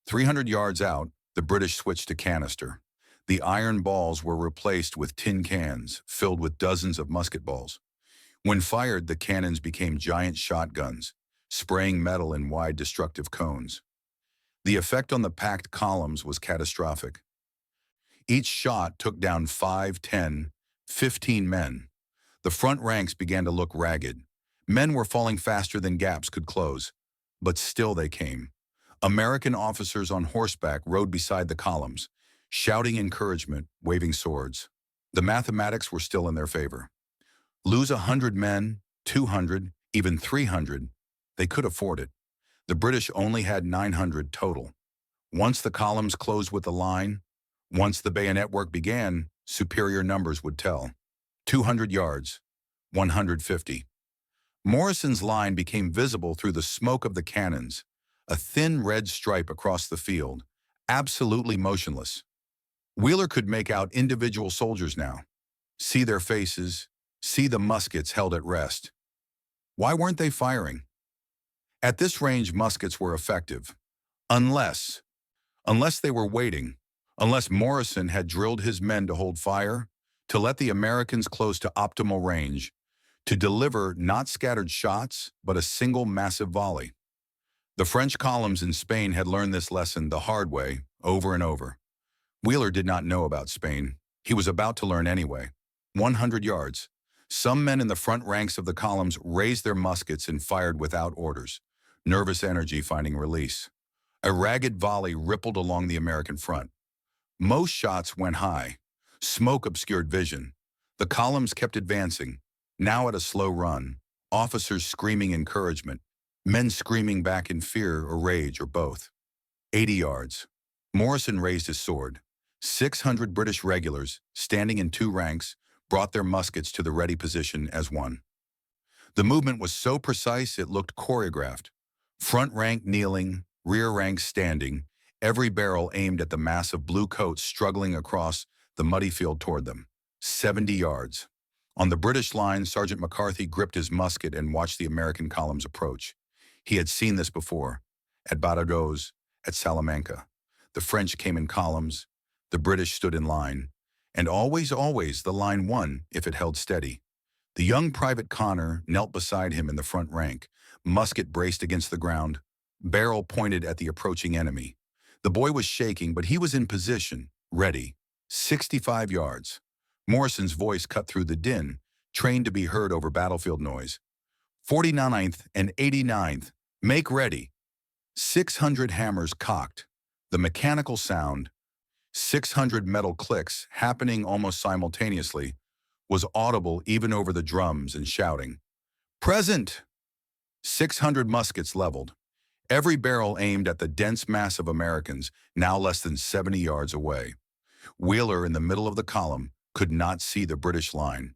A: 300 yards out, the British switched to canister. The iron balls were replaced with tin cans filled with dozens of musket balls. When fired, the cannons became giant shotguns, spraying metal in wide destructive cones. The effect on the packed columns was catastrophic. Each shot took down 5, 10, 15 men. The front ranks began to look ragged. Men were falling faster than gaps could close. But still they came. American officers on horseback rode beside the columns, shouting encouragement, waving swords. The mathematics were still in their favor. Lose 100 men, 200, even 300, they could afford it. The British only had 900 total. Once the columns closed with the line, once the bayonet work began, superior numbers would tell. 200 yards, 150. Morrison's line became visible through the smoke of the cannons, a thin red stripe across the field, absolutely motionless. Wheeler could make out individual soldiers now, see their faces, see the muskets held at rest. Why weren't they firing? At this range, muskets were effective, unless they were waiting, unless Morrison had drilled his men to hold fire, to let the Americans close to optimal range, to deliver not scattered shots, but a single massive volley. The French columns in Spain had learned this lesson the hard way, over and over. Wheeler did not know about Spain. He was about to learn anyway. 100 yards. Some men in the front ranks of the columns raised their muskets and fired without orders, nervous energy finding release. A ragged volley rippled along the American front. Most shots went high. Smoke obscured vision. The columns kept advancing, now at a slow run, officers screaming encouragement, men screaming back in fear or rage or both. 80 yards. Morrison raised his sword. 600 British regulars, standing in two ranks, brought their muskets to the ready position as one. The movement was so precise it looked choreographed. Front rank kneeling, rear rank standing, every barrel aimed at the mass of blue coats struggling across the muddy field toward them. 70 yards. On the British line, Sergeant McCarthy gripped his musket and watched the American columns approach. He had seen this before, at Badajoz, at Salamanca. The French came in columns, the British stood in line, and always the line won if it held steady. The young Private Connor knelt beside him in the front rank, musket braced against the ground, barrel pointed at the approaching enemy. The boy was shaking, but he was in position, ready. 65 yards. Morrison's voice cut through the din, trained to be heard over battlefield noise. 49th and 89th, make ready. 600 hammers cocked. The mechanical sound, 600 metal clicks happening almost simultaneously, was audible even over the drums and shouting. Present! 600 muskets leveled. Every barrel aimed at the dense mass of Americans, now less than 70 yards away. Wheeler, in the middle of the column, could not see the British line,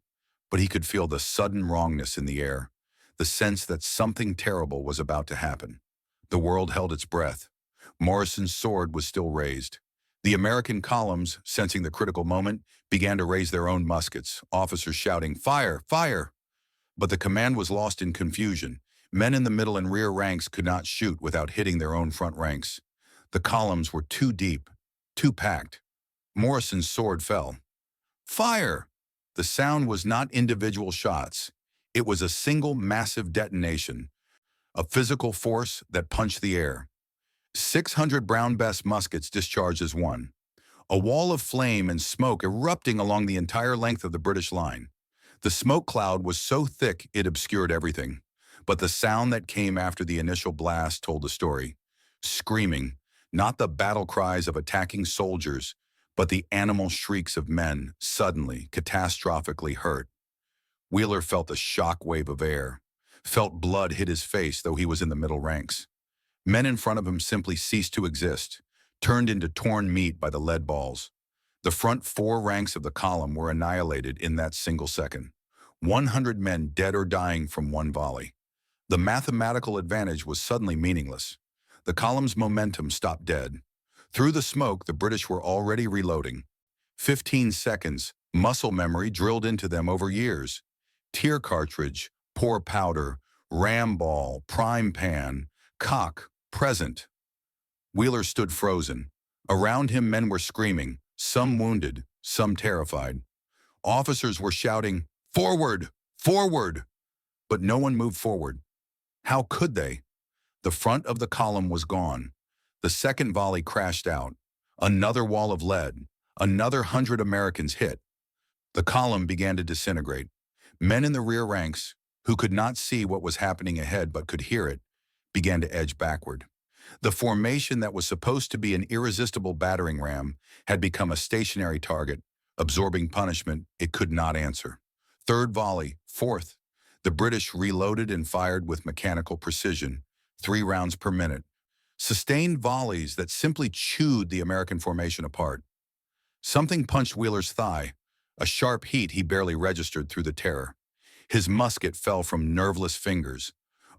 A: but he could feel the sudden wrongness in the air, the sense that something terrible was about to happen. The world held its breath. Morrison's sword was still raised. The American columns, sensing the critical moment, began to raise their own muskets, officers shouting, "Fire! Fire!" But the command was lost in confusion. Men in the middle and rear ranks could not shoot without hitting their own front ranks. The columns were too deep, too packed. Morrison's sword fell. Fire! The sound was not individual shots. It was a single massive detonation, a physical force that punched the air. 600 Brown Bess muskets discharged as one. A wall of flame and smoke erupting along the entire length of the British line. The smoke cloud was so thick it obscured everything. But the sound that came after the initial blast told the story. Screaming, not the battle cries of attacking soldiers, but the animal shrieks of men, suddenly, catastrophically hurt. Wheeler felt the shock wave of air, felt blood hit his face though he was in the middle ranks. Men in front of him simply ceased to exist, turned into torn meat by the lead balls. The front four ranks of the column were annihilated in that single second. 100 men dead or dying from one volley. The mathematical advantage was suddenly meaningless. The column's momentum stopped dead. Through the smoke, the British were already reloading. 15 seconds, muscle memory drilled into them over years. Tear cartridge, pour powder, ram ball, prime pan, cock, present. Wheeler stood frozen. Around him, men were screaming, some wounded, some terrified. Officers were shouting, "Forward! Forward!" But no one moved forward. How could they? The front of the column was gone. The second volley crashed out. Another wall of lead. Another 100 Americans hit. The column began to disintegrate. Men in the rear ranks, who could not see what was happening ahead but could hear it, began to edge backward. The formation that was supposed to be an irresistible battering ram had become a stationary target, absorbing punishment it could not answer. Third volley, fourth. The British reloaded and fired with mechanical precision, 3 rounds per minute. Sustained volleys that simply chewed the American formation apart. Something punched Wheeler's thigh, a sharp heat he barely registered through the terror. His musket fell from nerveless fingers.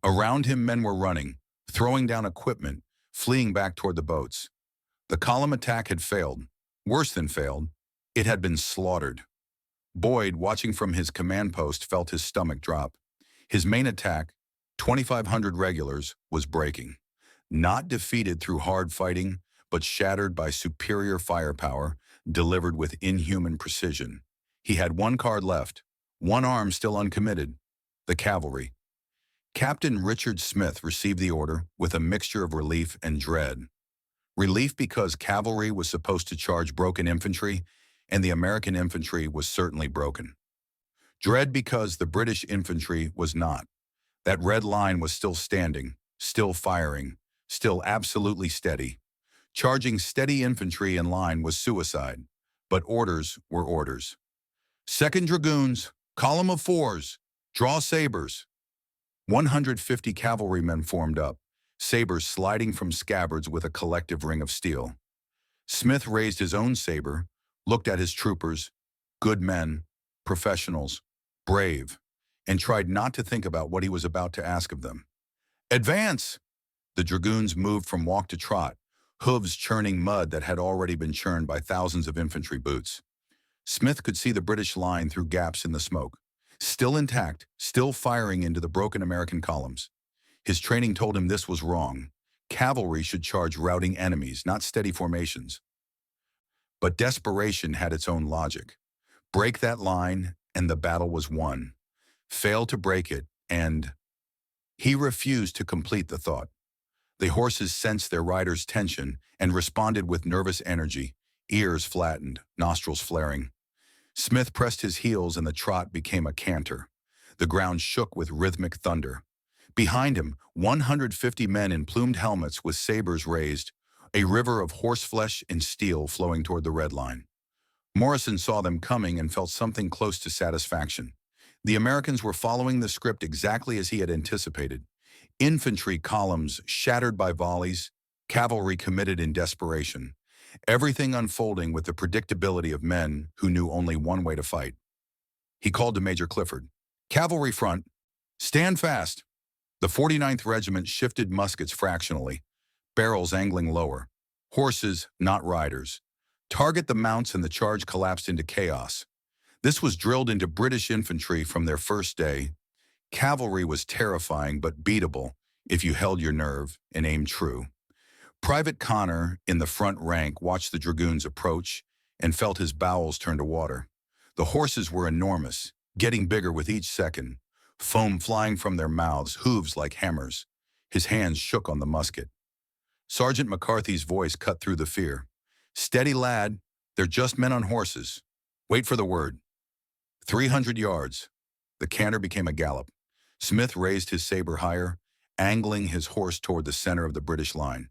A: Around him, men were running, throwing down equipment, fleeing back toward the boats. The column attack had failed. Worse than failed, it had been slaughtered. Boyd, watching from his command post, felt his stomach drop. His main attack, 2,500 regulars, was breaking. Not defeated through hard fighting, but shattered by superior firepower, delivered with inhuman precision. He had one card left, one arm still uncommitted: the cavalry. Captain Richard Smith received the order with a mixture of relief and dread. Relief because cavalry was supposed to charge broken infantry, and the American infantry was certainly broken. Dread because the British infantry was not. That red line was still standing, still firing, still absolutely steady. Charging steady infantry in line was suicide, but orders were orders. 2nd Dragoons, column of 4s, draw sabers. 150 cavalrymen formed up, sabers sliding from scabbards with a collective ring of steel. Smith raised his own saber, looked at his troopers, good men, professionals, brave, and tried not to think about what he was about to ask of them. "Advance!" The dragoons moved from walk to trot, hooves churning mud that had already been churned by thousands of infantry boots. Smith could see the British line through gaps in the smoke, still intact, still firing into the broken American columns. His training told him this was wrong. Cavalry should charge routing enemies, not steady formations. But desperation had its own logic. Break that line, and the battle was won. Fail to break it, and he refused to complete the thought. The horses sensed their riders' tension and responded with nervous energy, ears flattened, nostrils flaring. Smith pressed his heels and the trot became a canter. The ground shook with rhythmic thunder. Behind him, 150 men in plumed helmets with sabers raised, a river of horseflesh and steel flowing toward the red line. Morrison saw them coming and felt something close to satisfaction. The Americans were following the script exactly as he had anticipated. Infantry columns shattered by volleys, cavalry committed in desperation. Everything unfolding with the predictability of men who knew only one way to fight. He called to Major Clifford. "Cavalry front, stand fast." The 49th Regiment shifted muskets fractionally, barrels angling lower. Horses, not riders. Target the mounts, and the charge collapsed into chaos. This was drilled into British infantry from their first day. Cavalry was terrifying but beatable if you held your nerve and aimed true. Private Connor, in the front rank, watched the dragoons approach and felt his bowels turn to water. The horses were enormous, getting bigger with each second, foam flying from their mouths, hooves like hammers. His hands shook on the musket. Sergeant McCarthy's voice cut through the fear. "Steady, lad. They're just men on horses. Wait for the word." 300 yards. The canter became a gallop. Smith raised his saber higher, angling his horse toward the center of the British line.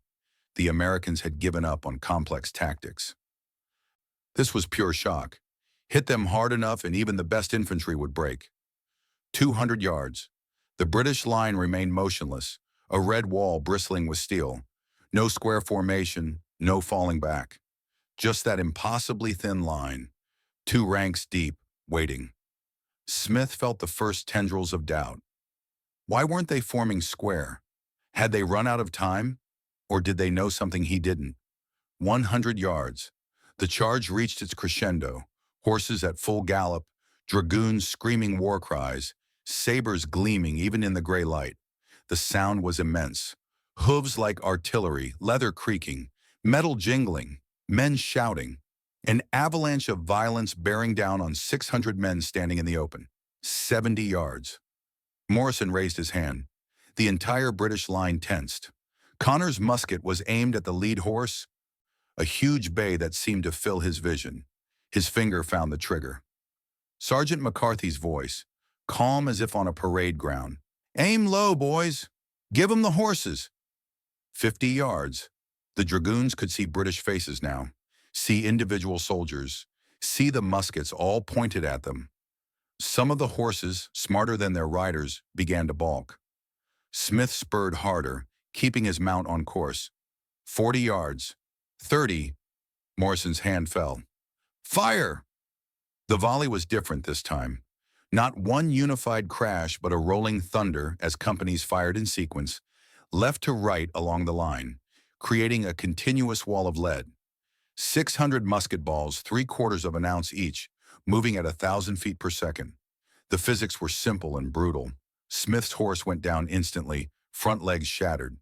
A: The Americans had given up on complex tactics. This was pure shock. Hit them hard enough and even the best infantry would break. 200 yards. The British line remained motionless, a red wall bristling with steel. No square formation, no falling back. Just that impossibly thin line, 2 ranks deep, waiting. Smith felt the first tendrils of doubt. Why weren't they forming square? Had they run out of time? Or did they know something he didn't? 100 yards. The charge reached its crescendo, horses at full gallop, dragoons screaming war cries, sabers gleaming even in the gray light. The sound was immense. Hooves like artillery, leather creaking, metal jingling, men shouting. An avalanche of violence bearing down on 600 men standing in the open. 70 yards. Morrison raised his hand. The entire British line tensed. Connor's musket was aimed at the lead horse, a huge bay that seemed to fill his vision. His finger found the trigger. Sergeant McCarthy's voice, calm as if on a parade ground. "Aim low, boys. Give 'em the horses." 50 yards. The dragoons could see British faces now, see individual soldiers, see the muskets all pointed at them. Some of the horses, smarter than their riders, began to balk. Smith spurred harder, keeping his mount on course. 40 yards. 30. Morrison's hand fell. Fire! The volley was different this time. Not one unified crash, but a rolling thunder as companies fired in sequence, left to right along the line, creating a continuous wall of lead. 600 musket balls, 3/4 of an ounce each, moving at 1,000 feet per second. The physics were simple and brutal. Smith's horse went down instantly, front legs shattered.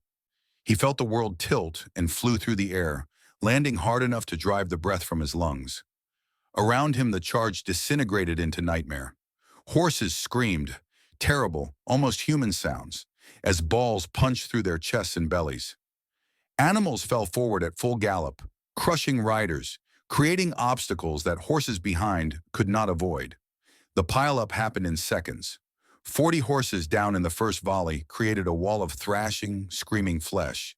A: He felt the world tilt and flew through the air, landing hard enough to drive the breath from his lungs. Around him, the charge disintegrated into nightmare. Horses screamed, terrible, almost human sounds, as balls punched through their chests and bellies. Animals fell forward at full gallop, crushing riders, creating obstacles that horses behind could not avoid. The pileup happened in seconds. 40 horses down in the first volley created a wall of thrashing, screaming flesh.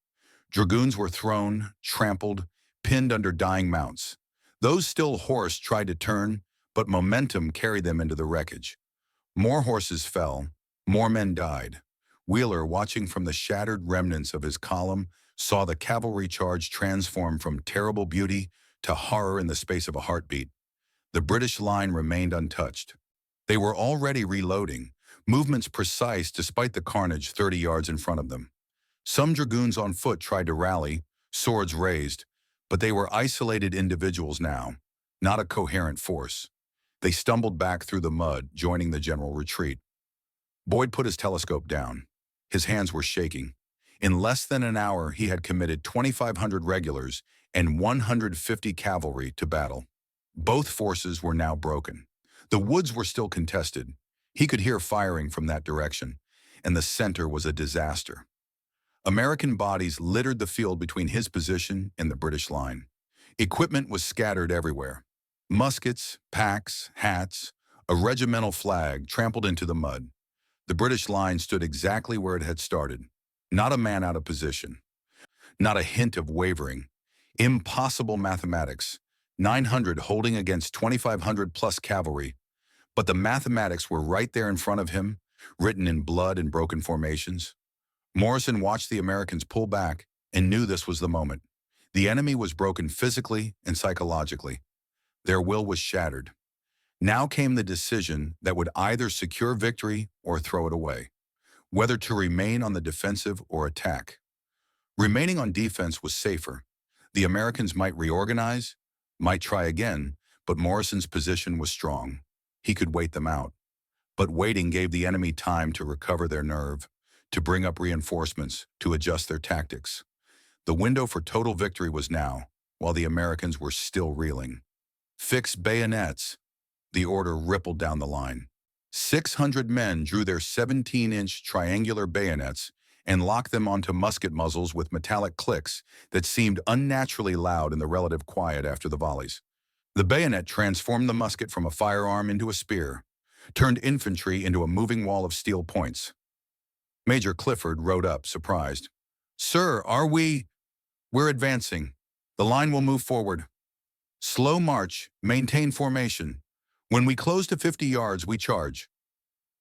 A: Dragoons were thrown, trampled, pinned under dying mounts. Those still horsed tried to turn, but momentum carried them into the wreckage. More horses fell, more men died. Wheeler, watching from the shattered remnants of his column, saw the cavalry charge transform from terrible beauty to horror in the space of a heartbeat. The British line remained untouched. They were already reloading, movements precise despite the carnage 30 yards in front of them. Some dragoons on foot tried to rally, swords raised, but they were isolated individuals now, not a coherent force. They stumbled back through the mud, joining the general retreat. Boyd put his telescope down. His hands were shaking. In less than an hour, he had committed 2,500 regulars and 150 cavalry to battle. Both forces were now broken. The woods were still contested. He could hear firing from that direction, and the center was a disaster. American bodies littered the field between his position and the British line. Equipment was scattered everywhere. Muskets, packs, hats, a regimental flag trampled into the mud. The British line stood exactly where it had started. Not a man out of position. Not a hint of wavering. Impossible mathematics. 900 holding against 2,500 plus cavalry. But the mathematics were right there in front of him, written in blood and broken formations. Morrison watched the Americans pull back and knew this was the moment. The enemy was broken physically and psychologically. Their will was shattered. Now came the decision that would either secure victory or throw it away, whether to remain on the defensive or attack. Remaining on defense was safer. The Americans might reorganize, might try again, but Morrison's position was strong. He could wait them out. But waiting gave the enemy time to recover their nerve, to bring up reinforcements, to adjust their tactics. The window for total victory was now, while the Americans were still reeling. Fix bayonets. The order rippled down the line. 600 men drew their 17-inch triangular bayonets and locked them onto musket muzzles with metallic clicks that seemed unnaturally loud in the relative quiet after the volleys. The bayonet transformed the musket from a firearm into a spear, turned infantry into a moving wall of steel points. Major Clifford rode up, surprised. "Sir, We're advancing. The line will move forward. Slow march, maintain formation. When we close to 50 yards, we charge."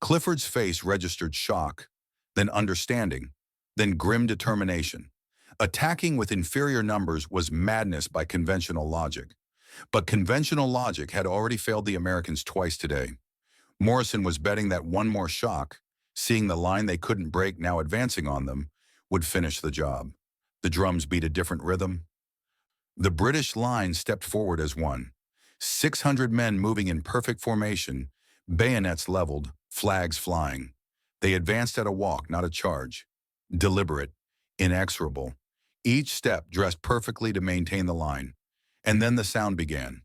A: Clifford's face registered shock, then understanding, then grim determination. Attacking with inferior numbers was madness by conventional logic. But conventional logic had already failed the Americans twice today. Morrison was betting that one more shock, seeing the line they couldn't break now advancing on them, would finish the job. The drums beat a different rhythm. The British line stepped forward as one. 600 men moving in perfect formation, bayonets leveled, flags flying. They advanced at a walk, not a charge. Deliberate, inexorable, each step dressed perfectly to maintain the line. And then the sound began.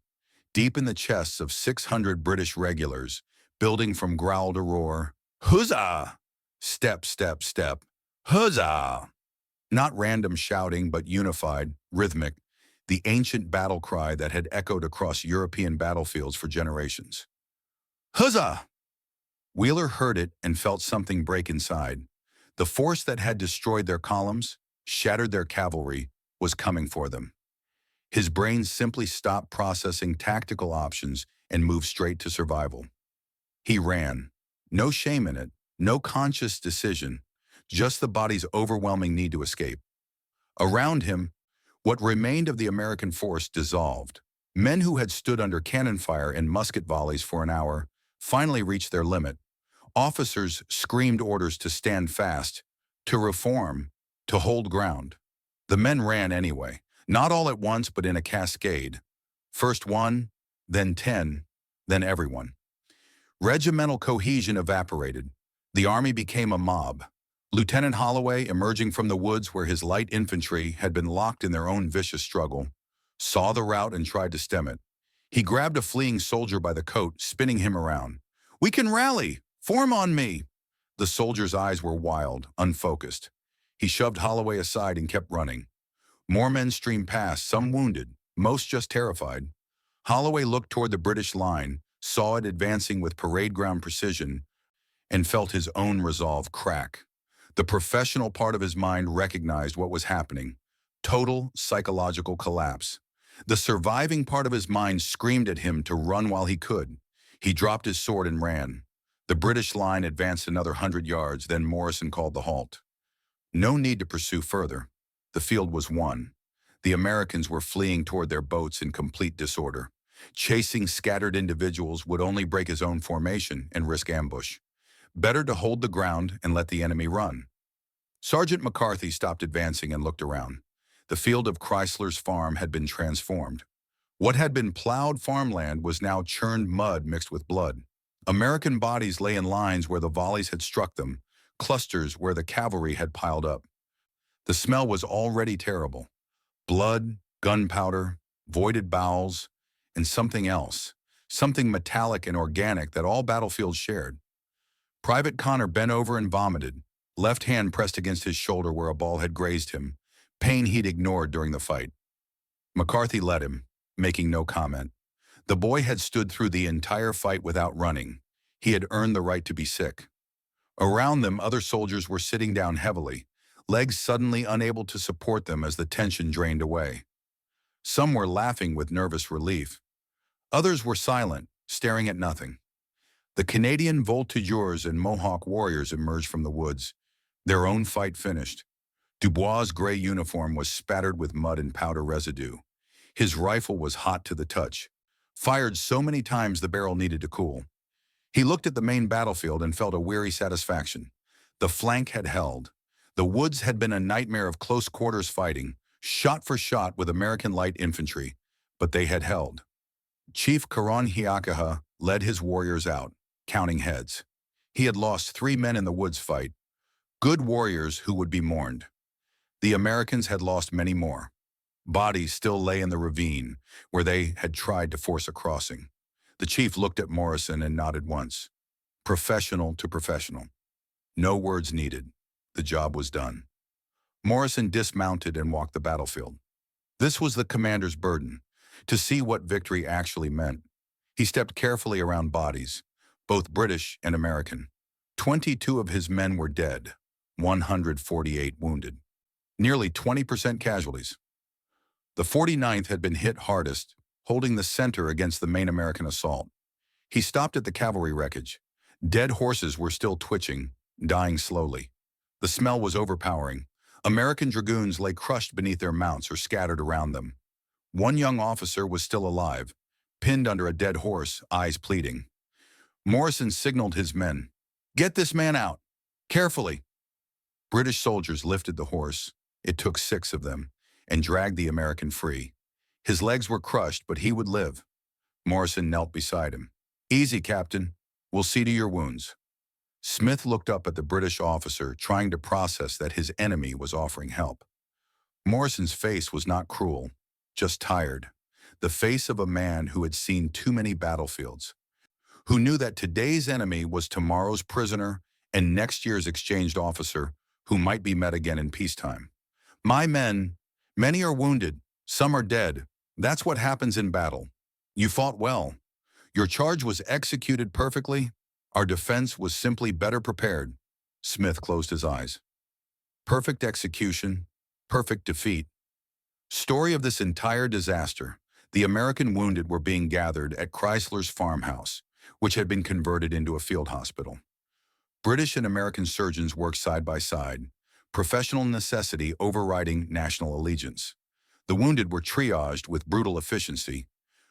A: Deep in the chests of 600 British regulars, building from growl to roar, huzzah! Step, step, step, huzzah! Not random shouting, but unified, rhythmic, the ancient battle cry that had echoed across European battlefields for generations. Huzzah! Wheeler heard it and felt something break inside. The force that had destroyed their columns, shattered their cavalry, was coming for them. His brain simply stopped processing tactical options and moved straight to survival. He ran. No shame in it, no conscious decision, just the body's overwhelming need to escape. Around him, what remained of the American force dissolved. Men who had stood under cannon fire and musket volleys for an hour finally reached their limit. Officers screamed orders to stand fast, to reform, to hold ground. The men ran anyway, not all at once but in a cascade. First one, then 10, then everyone. Regimental cohesion evaporated. The army became a mob. Lieutenant Holloway, emerging from the woods where his light infantry had been locked in their own vicious struggle, saw the rout and tried to stem it. He grabbed a fleeing soldier by the coat, spinning him around. "We can rally! Form on me!" The soldier's eyes were wild, unfocused. He shoved Holloway aside and kept running. More men streamed past, some wounded, most just terrified. Holloway looked toward the British line, saw it advancing with parade ground precision, and felt his own resolve crack. The professional part of his mind recognized what was happening. Total psychological collapse. The surviving part of his mind screamed at him to run while he could. He dropped his sword and ran. The British line advanced another 100 yards, then Morrison called the halt. No need to pursue further. The field was won. The Americans were fleeing toward their boats in complete disorder. Chasing scattered individuals would only break his own formation and risk ambush. Better to hold the ground and let the enemy run. Sergeant McCarthy stopped advancing and looked around. The field of Chrysler's farm had been transformed. What had been plowed farmland was now churned mud mixed with blood. American bodies lay in lines where the volleys had struck them, clusters where the cavalry had piled up. The smell was already terrible. Blood, gunpowder, voided bowels, and something else, something metallic and organic that all battlefields shared. Private Connor bent over and vomited, left hand pressed against his shoulder where a ball had grazed him, pain he'd ignored during the fight. McCarthy let him, making no comment. The boy had stood through the entire fight without running. He had earned the right to be sick. Around them, other soldiers were sitting down heavily, legs suddenly unable to support them as the tension drained away. Some were laughing with nervous relief. Others were silent, staring at nothing. The Canadian voltigeurs and Mohawk warriors emerged from the woods, their own fight finished. Dubois' gray uniform was spattered with mud and powder residue. His rifle was hot to the touch, fired so many times the barrel needed to cool. He looked at the main battlefield and felt a weary satisfaction. The flank had held. The woods had been a nightmare of close quarters fighting, shot for shot with American light infantry, but they had held. Chief Karanhiakaha led his warriors out, counting heads. He had lost 3 men in the woods fight, good warriors who would be mourned. The Americans had lost many more. Bodies still lay in the ravine, where they had tried to force a crossing. The chief looked at Morrison and nodded once. Professional to professional. No words needed. The job was done. Morrison dismounted and walked the battlefield. This was the commander's burden, to see what victory actually meant. He stepped carefully around bodies, both British and American. 22 of his men were dead, 148 wounded. Nearly 20% casualties. The 49th had been hit hardest, holding the center against the main American assault. He stopped at the cavalry wreckage. Dead horses were still twitching, dying slowly. The smell was overpowering. American dragoons lay crushed beneath their mounts or scattered around them. One young officer was still alive, pinned under a dead horse, eyes pleading. Morrison signaled his men, "Get this man out." Carefully, British soldiers lifted the horse. It took 6 of them, and dragged the American free. His legs were crushed, but he would live. Morrison knelt beside him. Easy, Captain. We'll see to your wounds. Smith looked up at the British officer, trying to process that his enemy was offering help. Morrison's face was not cruel, just tired. The face of a man who had seen too many battlefields, who knew that today's enemy was tomorrow's prisoner and next year's exchanged officer who might be met again in peacetime. My men, many are wounded, some are dead. That's what happens in battle. You fought well. Your charge was executed perfectly. Our defense was simply better prepared. Smith closed his eyes. Perfect execution, perfect defeat. Story of this entire disaster. The American wounded were being gathered at Chrysler's farmhouse, which had been converted into a field hospital. British and American surgeons worked side by side, professional necessity overriding national allegiance. The wounded were triaged with brutal efficiency.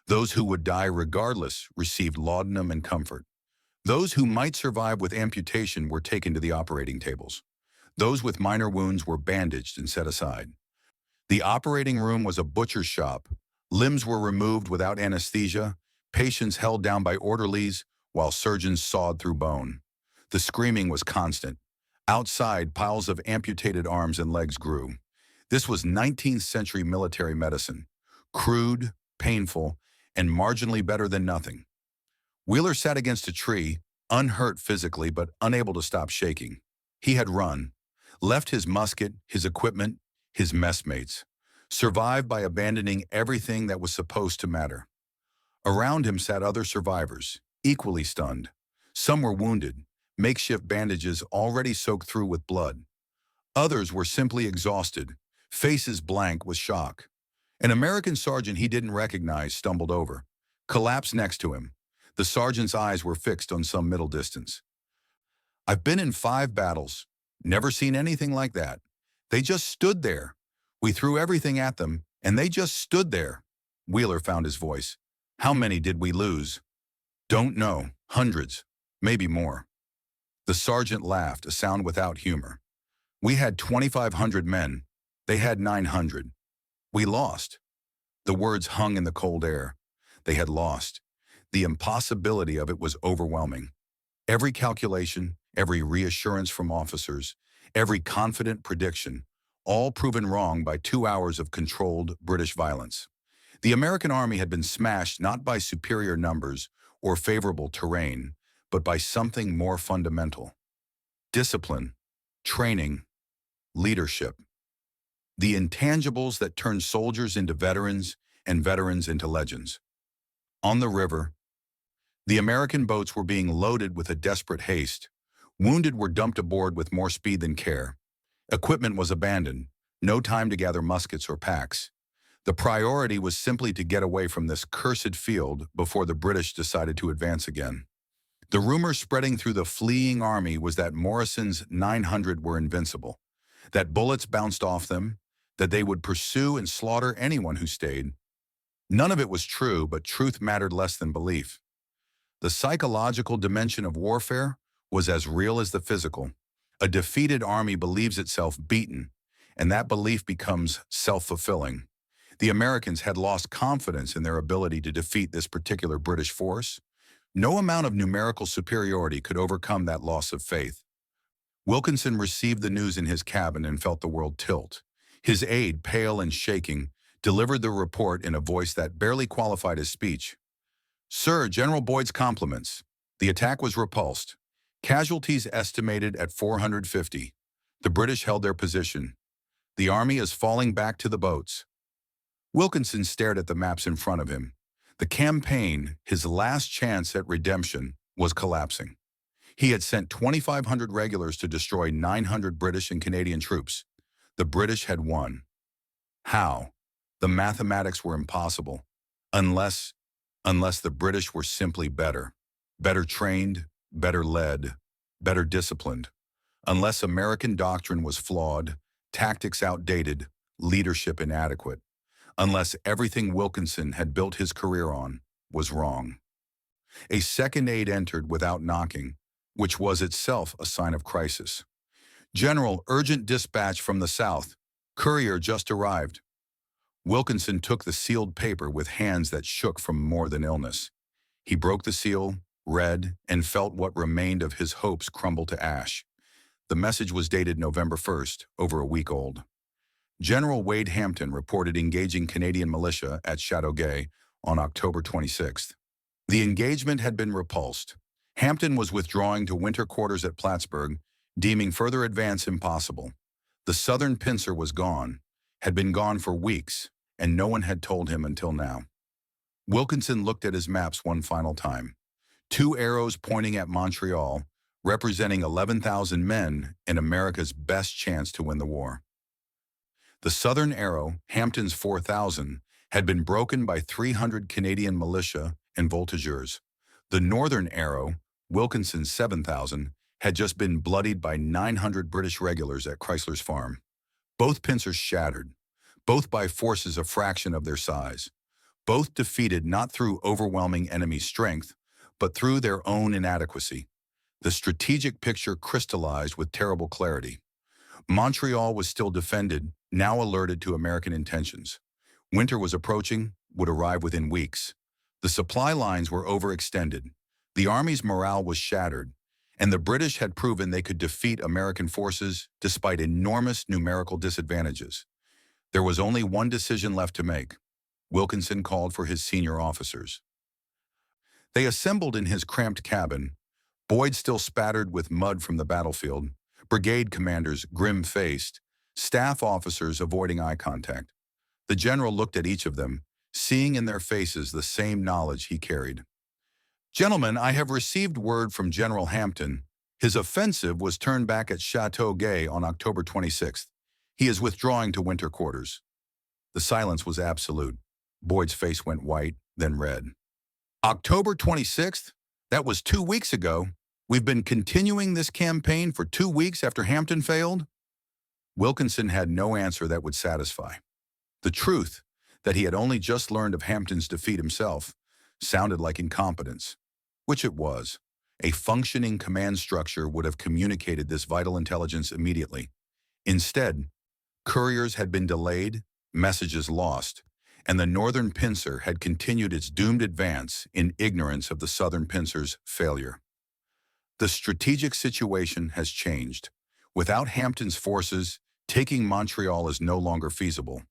A: Those who would die regardless received laudanum and comfort. Those who might survive with amputation were taken to the operating tables. Those with minor wounds were bandaged and set aside. The operating room was a butcher's shop. Limbs were removed without anesthesia, patients held down by orderlies, while surgeons sawed through bone. The screaming was constant. Outside, piles of amputated arms and legs grew. This was 19th century military medicine, crude, painful, and marginally better than nothing. Wheeler sat against a tree, unhurt physically but unable to stop shaking. He had run, left his musket, his equipment, his messmates, survived by abandoning everything that was supposed to matter. Around him sat other survivors, equally stunned. Some were wounded, makeshift bandages already soaked through with blood. Others were simply exhausted, faces blank with shock. An American sergeant he didn't recognize stumbled over, collapsed next to him. The sergeant's eyes were fixed on some middle distance. I've been in 5 battles, never seen anything like that. They just stood there. We threw everything at them, and they just stood there. Wheeler found his voice. How many did we lose? Don't know. Hundreds. Maybe more. The sergeant laughed, a sound without humor. We had 2,500 men. They had 900. We lost. The words hung in the cold air. They had lost. The impossibility of it was overwhelming. Every calculation, every reassurance from officers, every confident prediction, all proven wrong by 2 hours of controlled British violence. The American army had been smashed not by superior numbers or favorable terrain, but by something more fundamental. Discipline, training, leadership. The intangibles that turn soldiers into veterans and veterans into legends. On the river, the American boats were being loaded with a desperate haste. Wounded were dumped aboard with more speed than care. Equipment was abandoned, no time to gather muskets or packs. The priority was simply to get away from this cursed field before the British decided to advance again. The rumor spreading through the fleeing army was that Morrison's 900 were invincible, that bullets bounced off them, that they would pursue and slaughter anyone who stayed. None of it was true, but truth mattered less than belief. The psychological dimension of warfare was as real as the physical. A defeated army believes itself beaten, and that belief becomes self-fulfilling. The Americans had lost confidence in their ability to defeat this particular British force. No amount of numerical superiority could overcome that loss of faith. Wilkinson received the news in his cabin and felt the world tilt. His aide, pale and shaking, delivered the report in a voice that barely qualified his speech. Sir, General Boyd's compliments. The attack was repulsed. Casualties estimated at 450. The British held their position. The army is falling back to the boats. Wilkinson stared at the maps in front of him. The campaign, his last chance at redemption, was collapsing. He had sent 2,500 regulars to destroy 900 British and Canadian troops. The British had won. How? The mathematics were impossible. Unless the British were simply better. Better trained, better led, better disciplined. Unless American doctrine was flawed, tactics outdated, leadership inadequate. Unless everything Wilkinson had built his career on was wrong. A second aide entered without knocking, which was itself a sign of crisis. General, urgent dispatch from the south. Courier just arrived. Wilkinson took the sealed paper with hands that shook from more than illness. He broke the seal, read, and felt what remained of his hopes crumble to ash. The message was dated November 1st, over a week old. General Wade Hampton reported engaging Canadian militia at Chateauguay on October 26th. The engagement had been repulsed. Hampton was withdrawing to winter quarters at Plattsburgh, deeming further advance impossible. The southern pincer was gone, had been gone for weeks, and no one had told him until now. Wilkinson looked at his maps one final time. 2 arrows pointing at Montreal, representing 11,000 men and America's best chance to win the war. The southern arrow, Hampton's 4,000, had been broken by 300 Canadian militia and voltigeurs. The northern arrow, Wilkinson's 7,000, had just been bloodied by 900 British regulars at Crysler's farm. Both pincers shattered, both by forces a fraction of their size. Both defeated not through overwhelming enemy strength, but through their own inadequacy. The strategic picture crystallized with terrible clarity. Montreal was still defended, now alerted to American intentions. Winter was approaching, would arrive within weeks. The supply lines were overextended. The Army's morale was shattered, and the British had proven they could defeat American forces despite enormous numerical disadvantages. There was only one decision left to make. Wilkinson called for his senior officers. They assembled in his cramped cabin, Boyd still spattered with mud from the battlefield, brigade commanders grim-faced, staff officers avoiding eye contact. The general looked at each of them, seeing in their faces the same knowledge he carried. "Gentlemen, I have received word from General Hampton. His offensive was turned back at Chateauguay on October 26th. He is withdrawing to winter quarters." The silence was absolute. Boyd's face went white, then red. "October 26th? That was 2 weeks ago. We've been continuing this campaign for 2 weeks after Hampton failed?" Wilkinson had no answer that would satisfy. The truth, that he had only just learned of Hampton's defeat himself, sounded like incompetence, which it was. A functioning command structure would have communicated this vital intelligence immediately. Instead, couriers had been delayed, messages lost, and the northern pincer had continued its doomed advance in ignorance of the southern pincer's failure. The strategic situation has changed. Without Hampton's forces, taking Montreal is no longer feasible.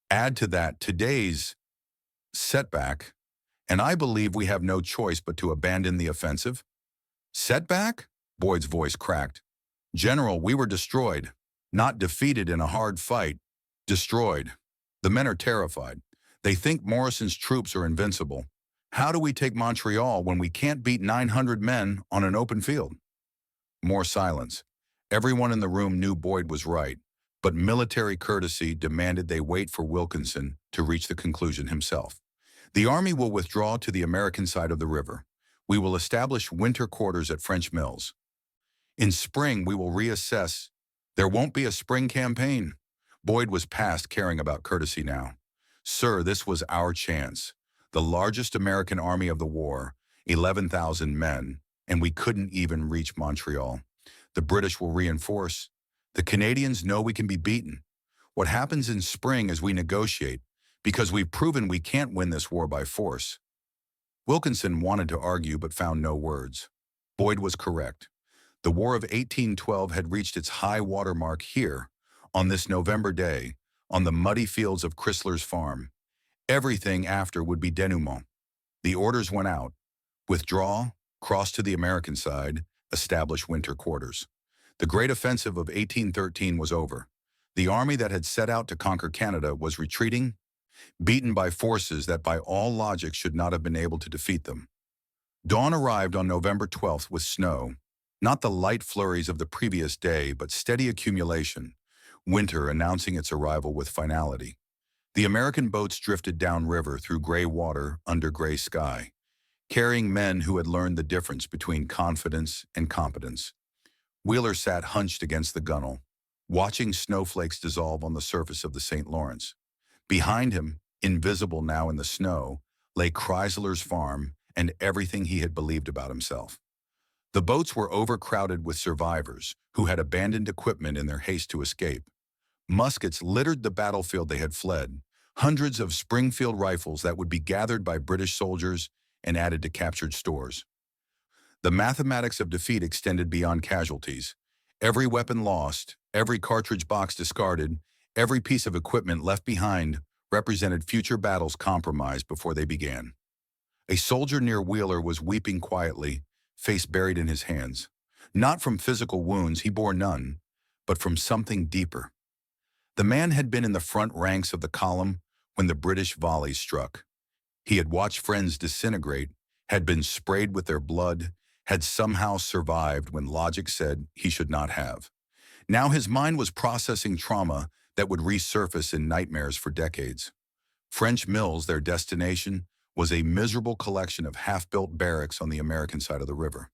A: Add to that today's setback, and I believe we have no choice but to abandon the offensive. "Setback?" Boyd's voice cracked. "General, we were destroyed. Not defeated in a hard fight. Destroyed. The men are terrified. They think Morrison's troops are invincible. How do we take Montreal when we can't beat 900 men on an open field?" More silence. Everyone in the room knew Boyd was right, but military courtesy demanded they wait for Wilkinson to reach the conclusion himself. "The Army will withdraw to the American side of the river. We will establish winter quarters at French Mills. In spring, we will reassess. There won't be a spring campaign." Boyd was past caring about courtesy now. "Sir, this was our chance. The largest American army of the war, 11,000 men, and we couldn't even reach Montreal. The British will reinforce. The Canadians know we can be beaten. What happens in spring is we negotiate, because we've proven we can't win this war by force." Wilkinson wanted to argue but found no words. Boyd was correct. The War of 1812 had reached its high water mark here, on this November day, on the muddy fields of Chrysler's farm. Everything after would be denouement. The orders went out. Withdraw, cross to the American side, establish winter quarters. The great offensive of 1813 was over. The army that had set out to conquer Canada was retreating, beaten by forces that by all logic should not have been able to defeat them. Dawn arrived on November 12th with snow, not the light flurries of the previous day, but steady accumulation, winter announcing its arrival with finality. The American boats drifted downriver through gray water under gray sky, carrying men who had learned the difference between confidence and competence. Wheeler sat hunched against the gunwale, watching snowflakes dissolve on the surface of the St. Lawrence. Behind him, invisible now in the snow, lay Chrysler's farm and everything he had believed about himself. The boats were overcrowded with survivors who had abandoned equipment in their haste to escape. Muskets littered the battlefield they had fled, hundreds of Springfield rifles that would be gathered by British soldiers and added to captured stores. The mathematics of defeat extended beyond casualties. Every weapon lost, every cartridge box discarded, every piece of equipment left behind represented future battles compromised before they began. A soldier near Wheeler was weeping quietly, face buried in his hands. Not from physical wounds, he bore none, but from something deeper. The man had been in the front ranks of the column when the British volleys struck. He had watched friends disintegrate, had been sprayed with their blood, had somehow survived when logic said he should not have. Now his mind was processing trauma that would resurface in nightmares for decades. French Mills, their destination, was a miserable collection of half-built barracks on the American side of the river.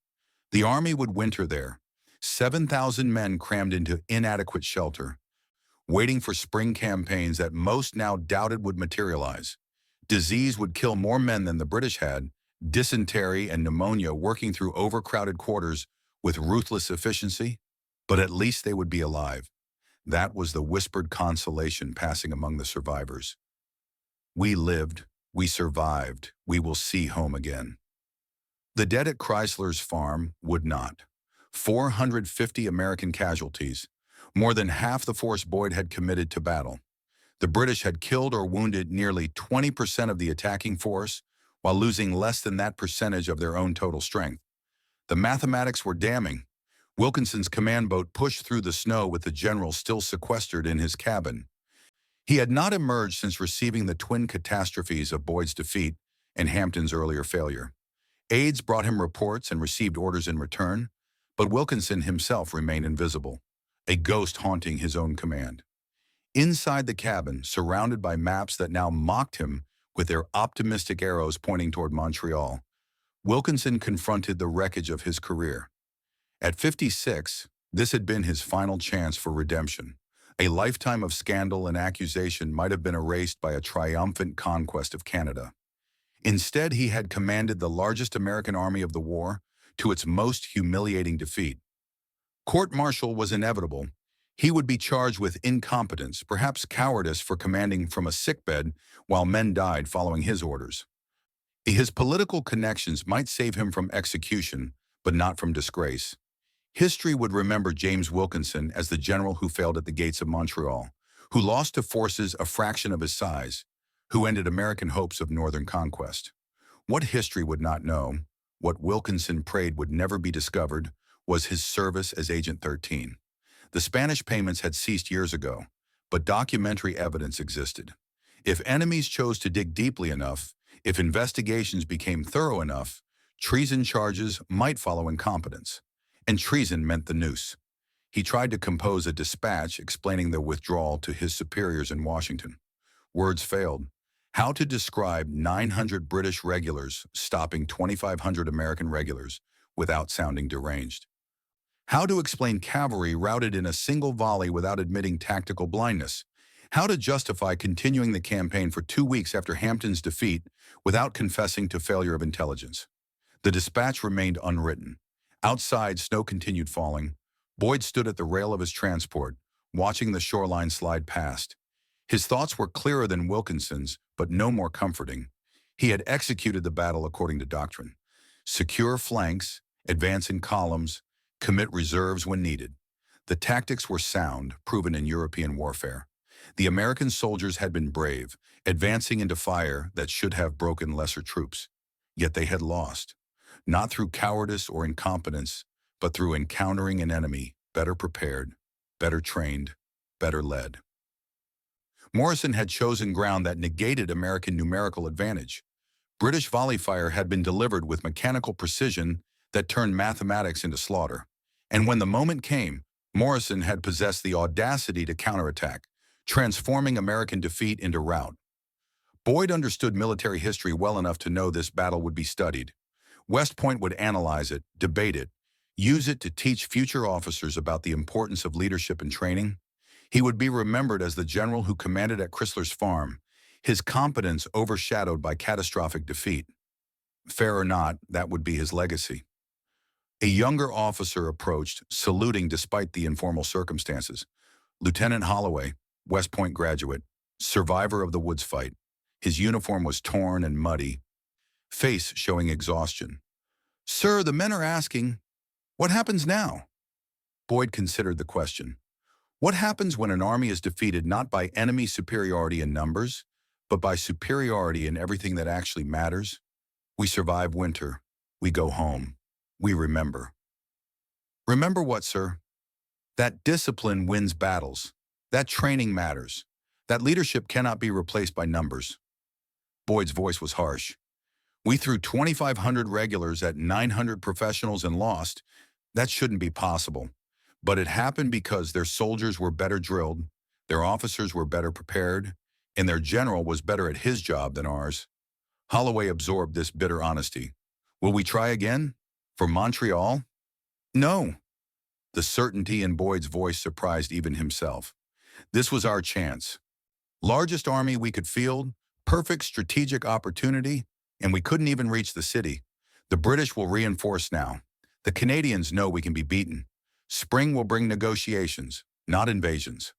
A: The army would winter there, 7,000 men crammed into inadequate shelter, waiting for spring campaigns that most now doubted would materialize. Disease would kill more men than the British had, dysentery and pneumonia working through overcrowded quarters with ruthless efficiency, but at least they would be alive. That was the whispered consolation passing among the survivors. We lived, we survived, we will see home again. The dead at Chrysler's farm would not. 450 American casualties, more than half the force Boyd had committed to battle. The British had killed or wounded nearly 20% of the attacking force, while losing less than that percentage of their own total strength. The mathematics were damning. Wilkinson's command boat pushed through the snow with the general still sequestered in his cabin. He had not emerged since receiving the twin catastrophes of Boyd's defeat and Hampton's earlier failure. Aides brought him reports and received orders in return, but Wilkinson himself remained invisible, a ghost haunting his own command. Inside the cabin, surrounded by maps that now mocked him with their optimistic arrows pointing toward Montreal, Wilkinson confronted the wreckage of his career. At 56, this had been his final chance for redemption. A lifetime of scandal and accusation might have been erased by a triumphant conquest of Canada. Instead, he had commanded the largest American army of the war to its most humiliating defeat. Court-martial was inevitable. He would be charged with incompetence, perhaps cowardice for commanding from a sickbed while men died following his orders. His political connections might save him from execution, but not from disgrace. History would remember James Wilkinson as the general who failed at the gates of Montreal, who lost to forces a fraction of his size, who ended American hopes of northern conquest. What history would not know, what Wilkinson prayed would never be discovered, was his service as Agent 13. The Spanish payments had ceased years ago, but documentary evidence existed. If enemies chose to dig deeply enough, if investigations became thorough enough, treason charges might follow incompetence. And treason meant the noose. He tried to compose a dispatch explaining the withdrawal to his superiors in Washington. Words failed. How to describe 900 British regulars stopping 2,500 American regulars without sounding deranged? How to explain cavalry routed in a single volley without admitting tactical blindness? How to justify continuing the campaign for 2 weeks after Hampton's defeat without confessing to failure of intelligence? The dispatch remained unwritten. Outside, snow continued falling. Boyd stood at the rail of his transport, watching the shoreline slide past. His thoughts were clearer than Wilkinson's, but no more comforting. He had executed the battle according to doctrine. Secure flanks, advance in columns, commit reserves when needed. The tactics were sound, proven in European warfare. The American soldiers had been brave, advancing into fire that should have broken lesser troops. Yet they had lost. Not through cowardice or incompetence, but through encountering an enemy better prepared, better trained, better led. Morrison had chosen ground that negated American numerical advantage. British volley fire had been delivered with mechanical precision that turned mathematics into slaughter. And when the moment came, Morrison had possessed the audacity to counterattack, transforming American defeat into rout. Boyd understood military history well enough to know this battle would be studied. West Point would analyze it, debate it, use it to teach future officers about the importance of leadership and training. He would be remembered as the general who commanded at Crysler's farm, his competence overshadowed by catastrophic defeat. Fair or not, that would be his legacy. A younger officer approached, saluting despite the informal circumstances. Lieutenant Holloway, West Point graduate, survivor of the woods fight. His uniform was torn and muddy, face showing exhaustion. "Sir, the men are asking, what happens now?" Boyd considered the question. What happens when an army is defeated not by enemy superiority in numbers, but by superiority in everything that actually matters? We survive winter. We go home. We remember. Remember what, sir? That discipline wins battles. That training matters. That leadership cannot be replaced by numbers. Boyd's voice was harsh. We threw 2,500 regulars at 900 professionals and lost. That shouldn't be possible. But it happened because their soldiers were better drilled, their officers were better prepared, and their general was better at his job than ours. Holloway absorbed this bitter honesty. Will we try again? For Montreal? No. The certainty in Boyd's voice surprised even himself. This was our chance. Largest army we could field, perfect strategic opportunity, and we couldn't even reach the city. The British will reinforce now. The Canadians know we can be beaten. Spring will bring negotiations, not invasions.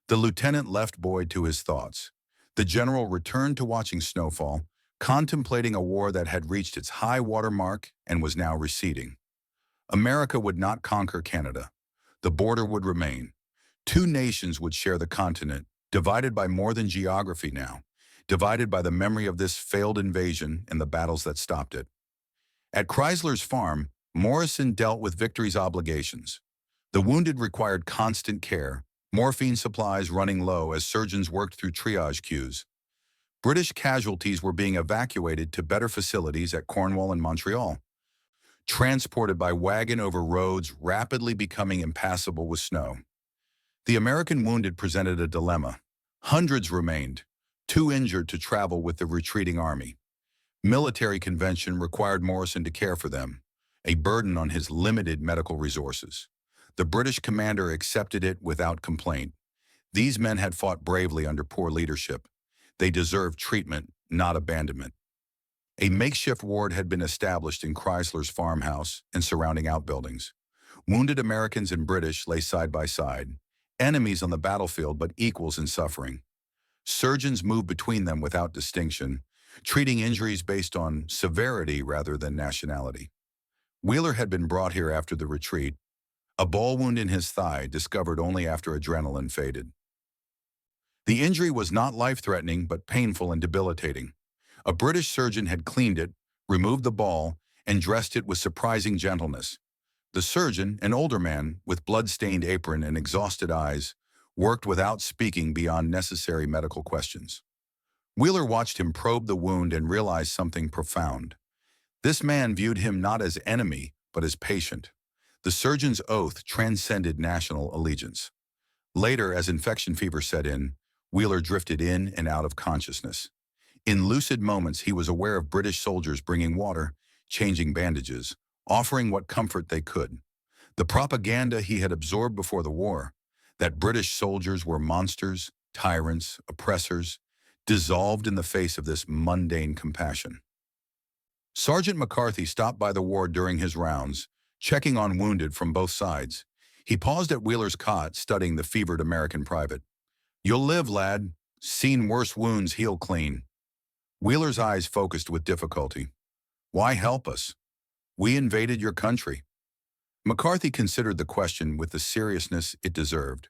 A: The lieutenant left Boyd to his thoughts. The general returned to watching snowfall, contemplating a war that had reached its high water mark and was now receding. America would not conquer Canada. The border would remain. Two nations would share the continent, divided by more than geography now, divided by the memory of this failed invasion and the battles that stopped it. At Chrysler's farm, Morrison dealt with victory's obligations. The wounded required constant care, morphine supplies running low as surgeons worked through triage queues. British casualties were being evacuated to better facilities at Cornwall and Montreal, transported by wagon over roads rapidly becoming impassable with snow. The American wounded presented a dilemma. Hundreds remained, too injured to travel with the retreating army. Military convention required Morrison to care for them, a burden on his limited medical resources. The British commander accepted it without complaint. These men had fought bravely under poor leadership. They deserved treatment, not abandonment. A makeshift ward had been established in Chrysler's farmhouse and surrounding outbuildings. Wounded Americans and British lay side by side, enemies on the battlefield but equals in suffering. Surgeons moved between them without distinction, treating injuries based on severity rather than nationality. Wheeler had been brought here after the retreat, a ball wound in his thigh discovered only after adrenaline faded. The injury was not life-threatening but painful and debilitating. A British surgeon had cleaned it, removed the ball, and dressed it with surprising gentleness. The surgeon, an older man with blood-stained apron and exhausted eyes, worked without speaking beyond necessary medical questions. Wheeler watched him probe the wound and realized something profound. This man viewed him not as enemy, but as patient. The surgeon's oath transcended national allegiance. Later, as infection fever set in, Wheeler drifted in and out of consciousness. In lucid moments, he was aware of British soldiers bringing water, changing bandages, offering what comfort they could. The propaganda he had absorbed before the war, that British soldiers were monsters, tyrants, oppressors, dissolved in the face of this mundane compassion. Sergeant McCarthy stopped by the ward during his rounds, checking on wounded from both sides. He paused at Wheeler's cot, studying the fevered American private. "You'll live, lad. Seen worse wounds heal clean." Wheeler's eyes focused with difficulty. "Why help us? We invaded your country." McCarthy considered the question with the seriousness it deserved.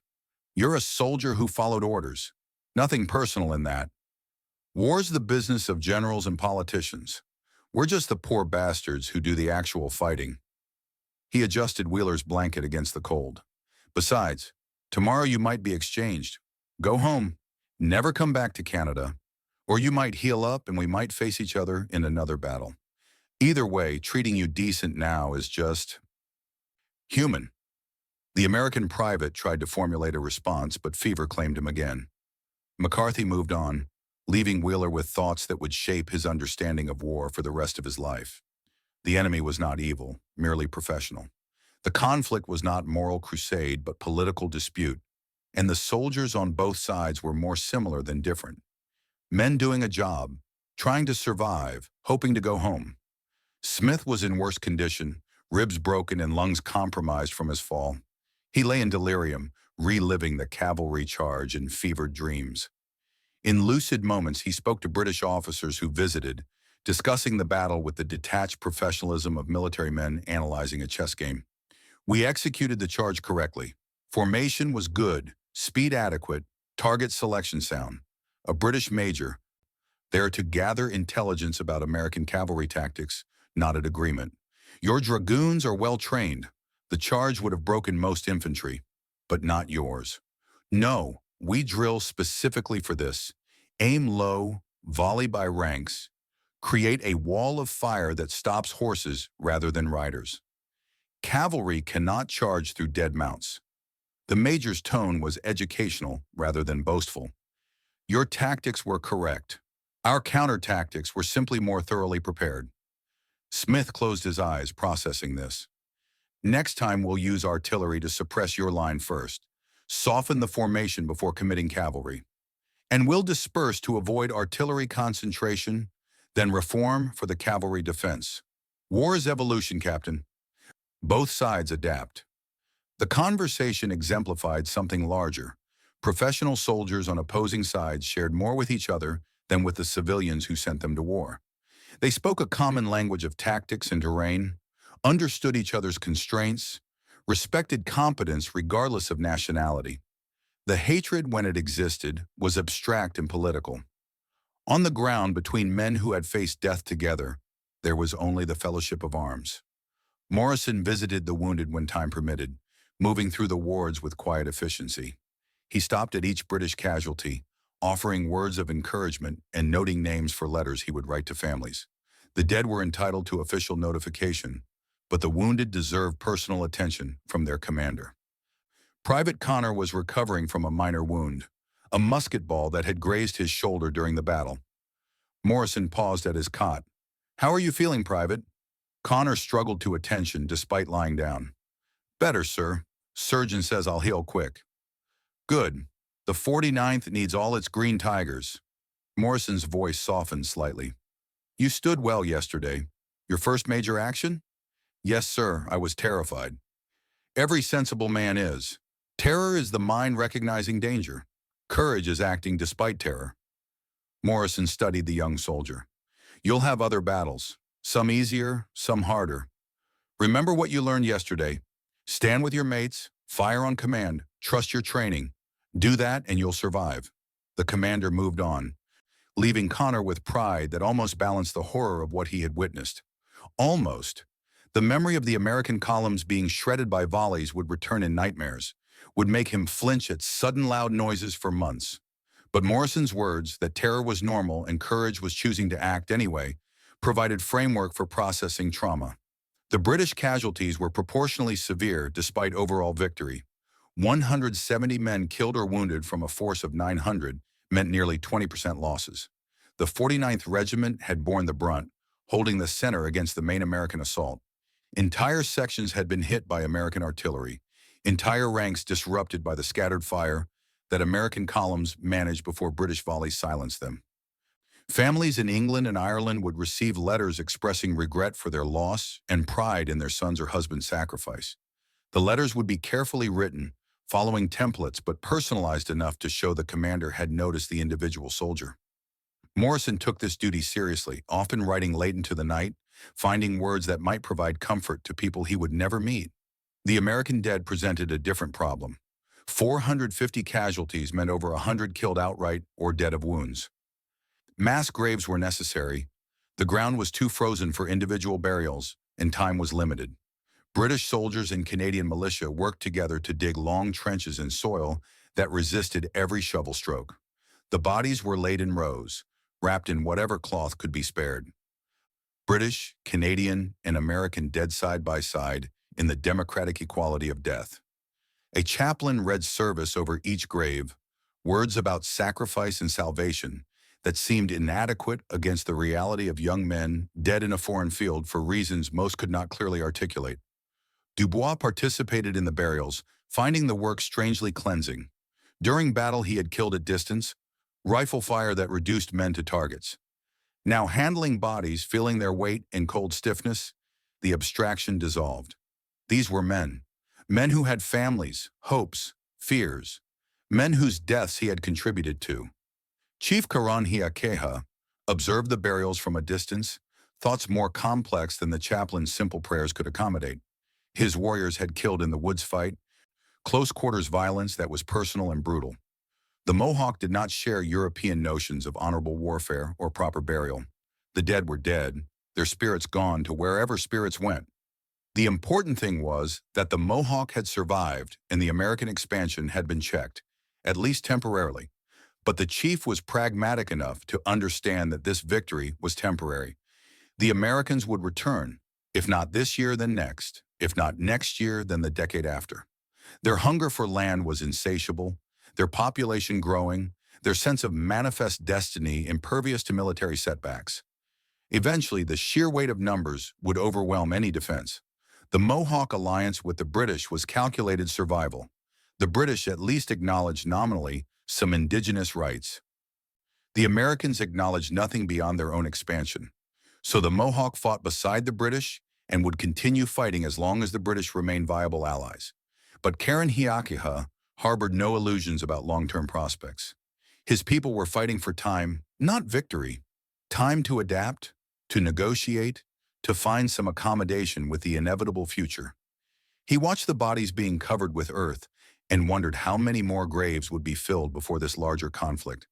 A: "You're a soldier who followed orders. Nothing personal in that. War's the business of generals and politicians. We're just the poor bastards who do the actual fighting." He adjusted Wheeler's blanket against the cold. "Besides, tomorrow you might be exchanged. Go home. Never come back to Canada. Or you might heal up and we might face each other in another battle. Either way, treating you decent now is just human." The American private tried to formulate a response, but fever claimed him again. McCarthy moved on, leaving Wheeler with thoughts that would shape his understanding of war for the rest of his life. The enemy was not evil, merely professional. The conflict was not moral crusade, but political dispute, and the soldiers on both sides were more similar than different. Men doing a job, trying to survive, hoping to go home. Smith was in worse condition, ribs broken and lungs compromised from his fall. He lay in delirium, reliving the cavalry charge in fevered dreams. In lucid moments, he spoke to British officers who visited, discussing the battle with the detached professionalism of military men analyzing a chess game. We executed the charge correctly. Formation was good, speed adequate, target selection sound. A British major, there to gather intelligence about American cavalry tactics, nodded agreement. Your dragoons are well trained. The charge would have broken most infantry, but not yours. No, we drill specifically for this. Aim low, volley by ranks, create a wall of fire that stops horses rather than riders. Cavalry cannot charge through dead mounts. The major's tone was educational rather than boastful. Your tactics were correct. Our counter-tactics were simply more thoroughly prepared. Smith closed his eyes, processing this. Next time we'll use artillery to suppress your line first. Soften the formation before committing cavalry. And we'll disperse to avoid artillery concentration, then reform for the cavalry defense. War is evolution, Captain. Both sides adapt. The conversation exemplified something larger. Professional soldiers on opposing sides shared more with each other than with the civilians who sent them to war. They spoke a common language of tactics and terrain, understood each other's constraints, respected competence regardless of nationality. The hatred, when it existed, was abstract and political. On the ground, between men who had faced death together, there was only the fellowship of arms. Morrison visited the wounded when time permitted, moving through the wards with quiet efficiency. He stopped at each British casualty, offering words of encouragement and noting names for letters he would write to families. The dead were entitled to official notification, but the wounded deserved personal attention from their commander. Private Connor was recovering from a minor wound, a musket ball that had grazed his shoulder during the battle. Morrison paused at his cot. "How are you feeling, Private?" Connor struggled to attention despite lying down. "Better, sir. Surgeon says I'll heal quick." "Good. The 49th needs all its green tigers." Morrison's voice softened slightly. "You stood well yesterday. Your first major action?" "Yes, sir. I was terrified." "Every sensible man is. Terror is the mind recognizing danger. Courage is acting despite terror." Morrison studied the young soldier. "You'll have other battles, some easier, some harder. Remember what you learned yesterday. Stand with your mates, fire on command, trust your training. Do that and you'll survive." The commander moved on, leaving Connor with pride that almost balanced the horror of what he had witnessed. Almost. The memory of the American columns being shredded by volleys would return in nightmares, would make him flinch at sudden loud noises for months. But Morrison's words that terror was normal and courage was choosing to act anyway provided framework for processing trauma. The British casualties were proportionally severe despite overall victory. 170 men killed or wounded from a force of 900 meant nearly 20% losses. The 49th Regiment had borne the brunt, holding the center against the main American assault. Entire sections had been hit by American artillery, entire ranks disrupted by the scattered fire that American columns managed before British volleys silenced them. Families in England and Ireland would receive letters expressing regret for their loss and pride in their son's or husband's sacrifice. The letters would be carefully written, following templates but personalized enough to show the commander had noticed the individual soldier. Morrison took this duty seriously, often writing late into the night, finding words that might provide comfort to people he would never meet. The American dead presented a different problem. 450 casualties meant over 100 killed outright or dead of wounds. Mass graves were necessary. The ground was too frozen for individual burials, and time was limited. British soldiers and Canadian militia worked together to dig long trenches in soil that resisted every shovel stroke. The bodies were laid in rows, wrapped in whatever cloth could be spared. British, Canadian, and American dead side by side in the democratic equality of death. A chaplain read service over each grave, words about sacrifice and salvation that seemed inadequate against the reality of young men dead in a foreign field for reasons most could not clearly articulate. Dubois participated in the burials, finding the work strangely cleansing. During battle he had killed at distance, rifle fire that reduced men to targets. Now handling bodies, feeling their weight in cold stiffness, the abstraction dissolved. These were men. Men who had families, hopes, fears. Men whose deaths he had contributed to. Chief Karanhiakeha observed the burials from a distance, thoughts more complex than the chaplain's simple prayers could accommodate. His warriors had killed in the woods fight, close quarters violence that was personal and brutal. The Mohawk did not share European notions of honorable warfare or proper burial. The dead were dead, their spirits gone to wherever spirits went. The important thing was that the Mohawk had survived and the American expansion had been checked, at least temporarily. But the chief was pragmatic enough to understand that this victory was temporary. The Americans would return, if not this year, then next, if not next year, then the decade after. Their hunger for land was insatiable, their population growing, their sense of manifest destiny impervious to military setbacks. Eventually, the sheer weight of numbers would overwhelm any defense. The Mohawk alliance with the British was calculated survival. The British at least acknowledged nominally some indigenous rights. The Americans acknowledged nothing beyond their own expansion. So the Mohawk fought beside the British and would continue fighting as long as the British remained viable allies. But Karanhiakeha harbored no illusions about long-term prospects. His people were fighting for time, not victory. Time to adapt, to negotiate, to find some accommodation with the inevitable future. He watched the bodies being covered with earth and wondered how many more graves would be filled before this larger conflict.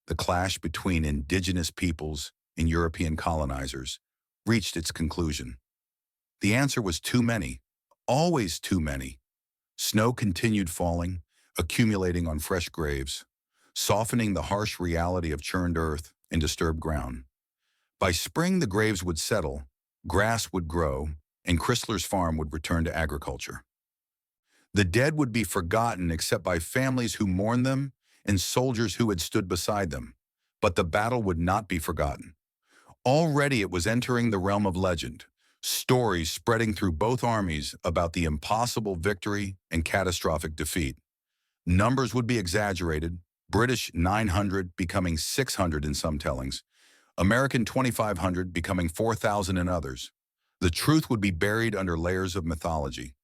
A: The clash between indigenous peoples and European colonizers reached its conclusion. The answer was too many, always too many. Snow continued falling, accumulating on fresh graves, softening the harsh reality of churned earth and disturbed ground. By spring, the graves would settle, grass would grow, and Crysler's farm would return to agriculture. The dead would be forgotten except by families who mourned them and soldiers who had stood beside them. But the battle would not be forgotten. Already it was entering the realm of legend, stories spreading through both armies about the impossible victory and catastrophic defeat. Numbers would be exaggerated, British 900 becoming 600 in some tellings, American 2,500 becoming 4,000 in others. The truth would be buried under layers of mythology.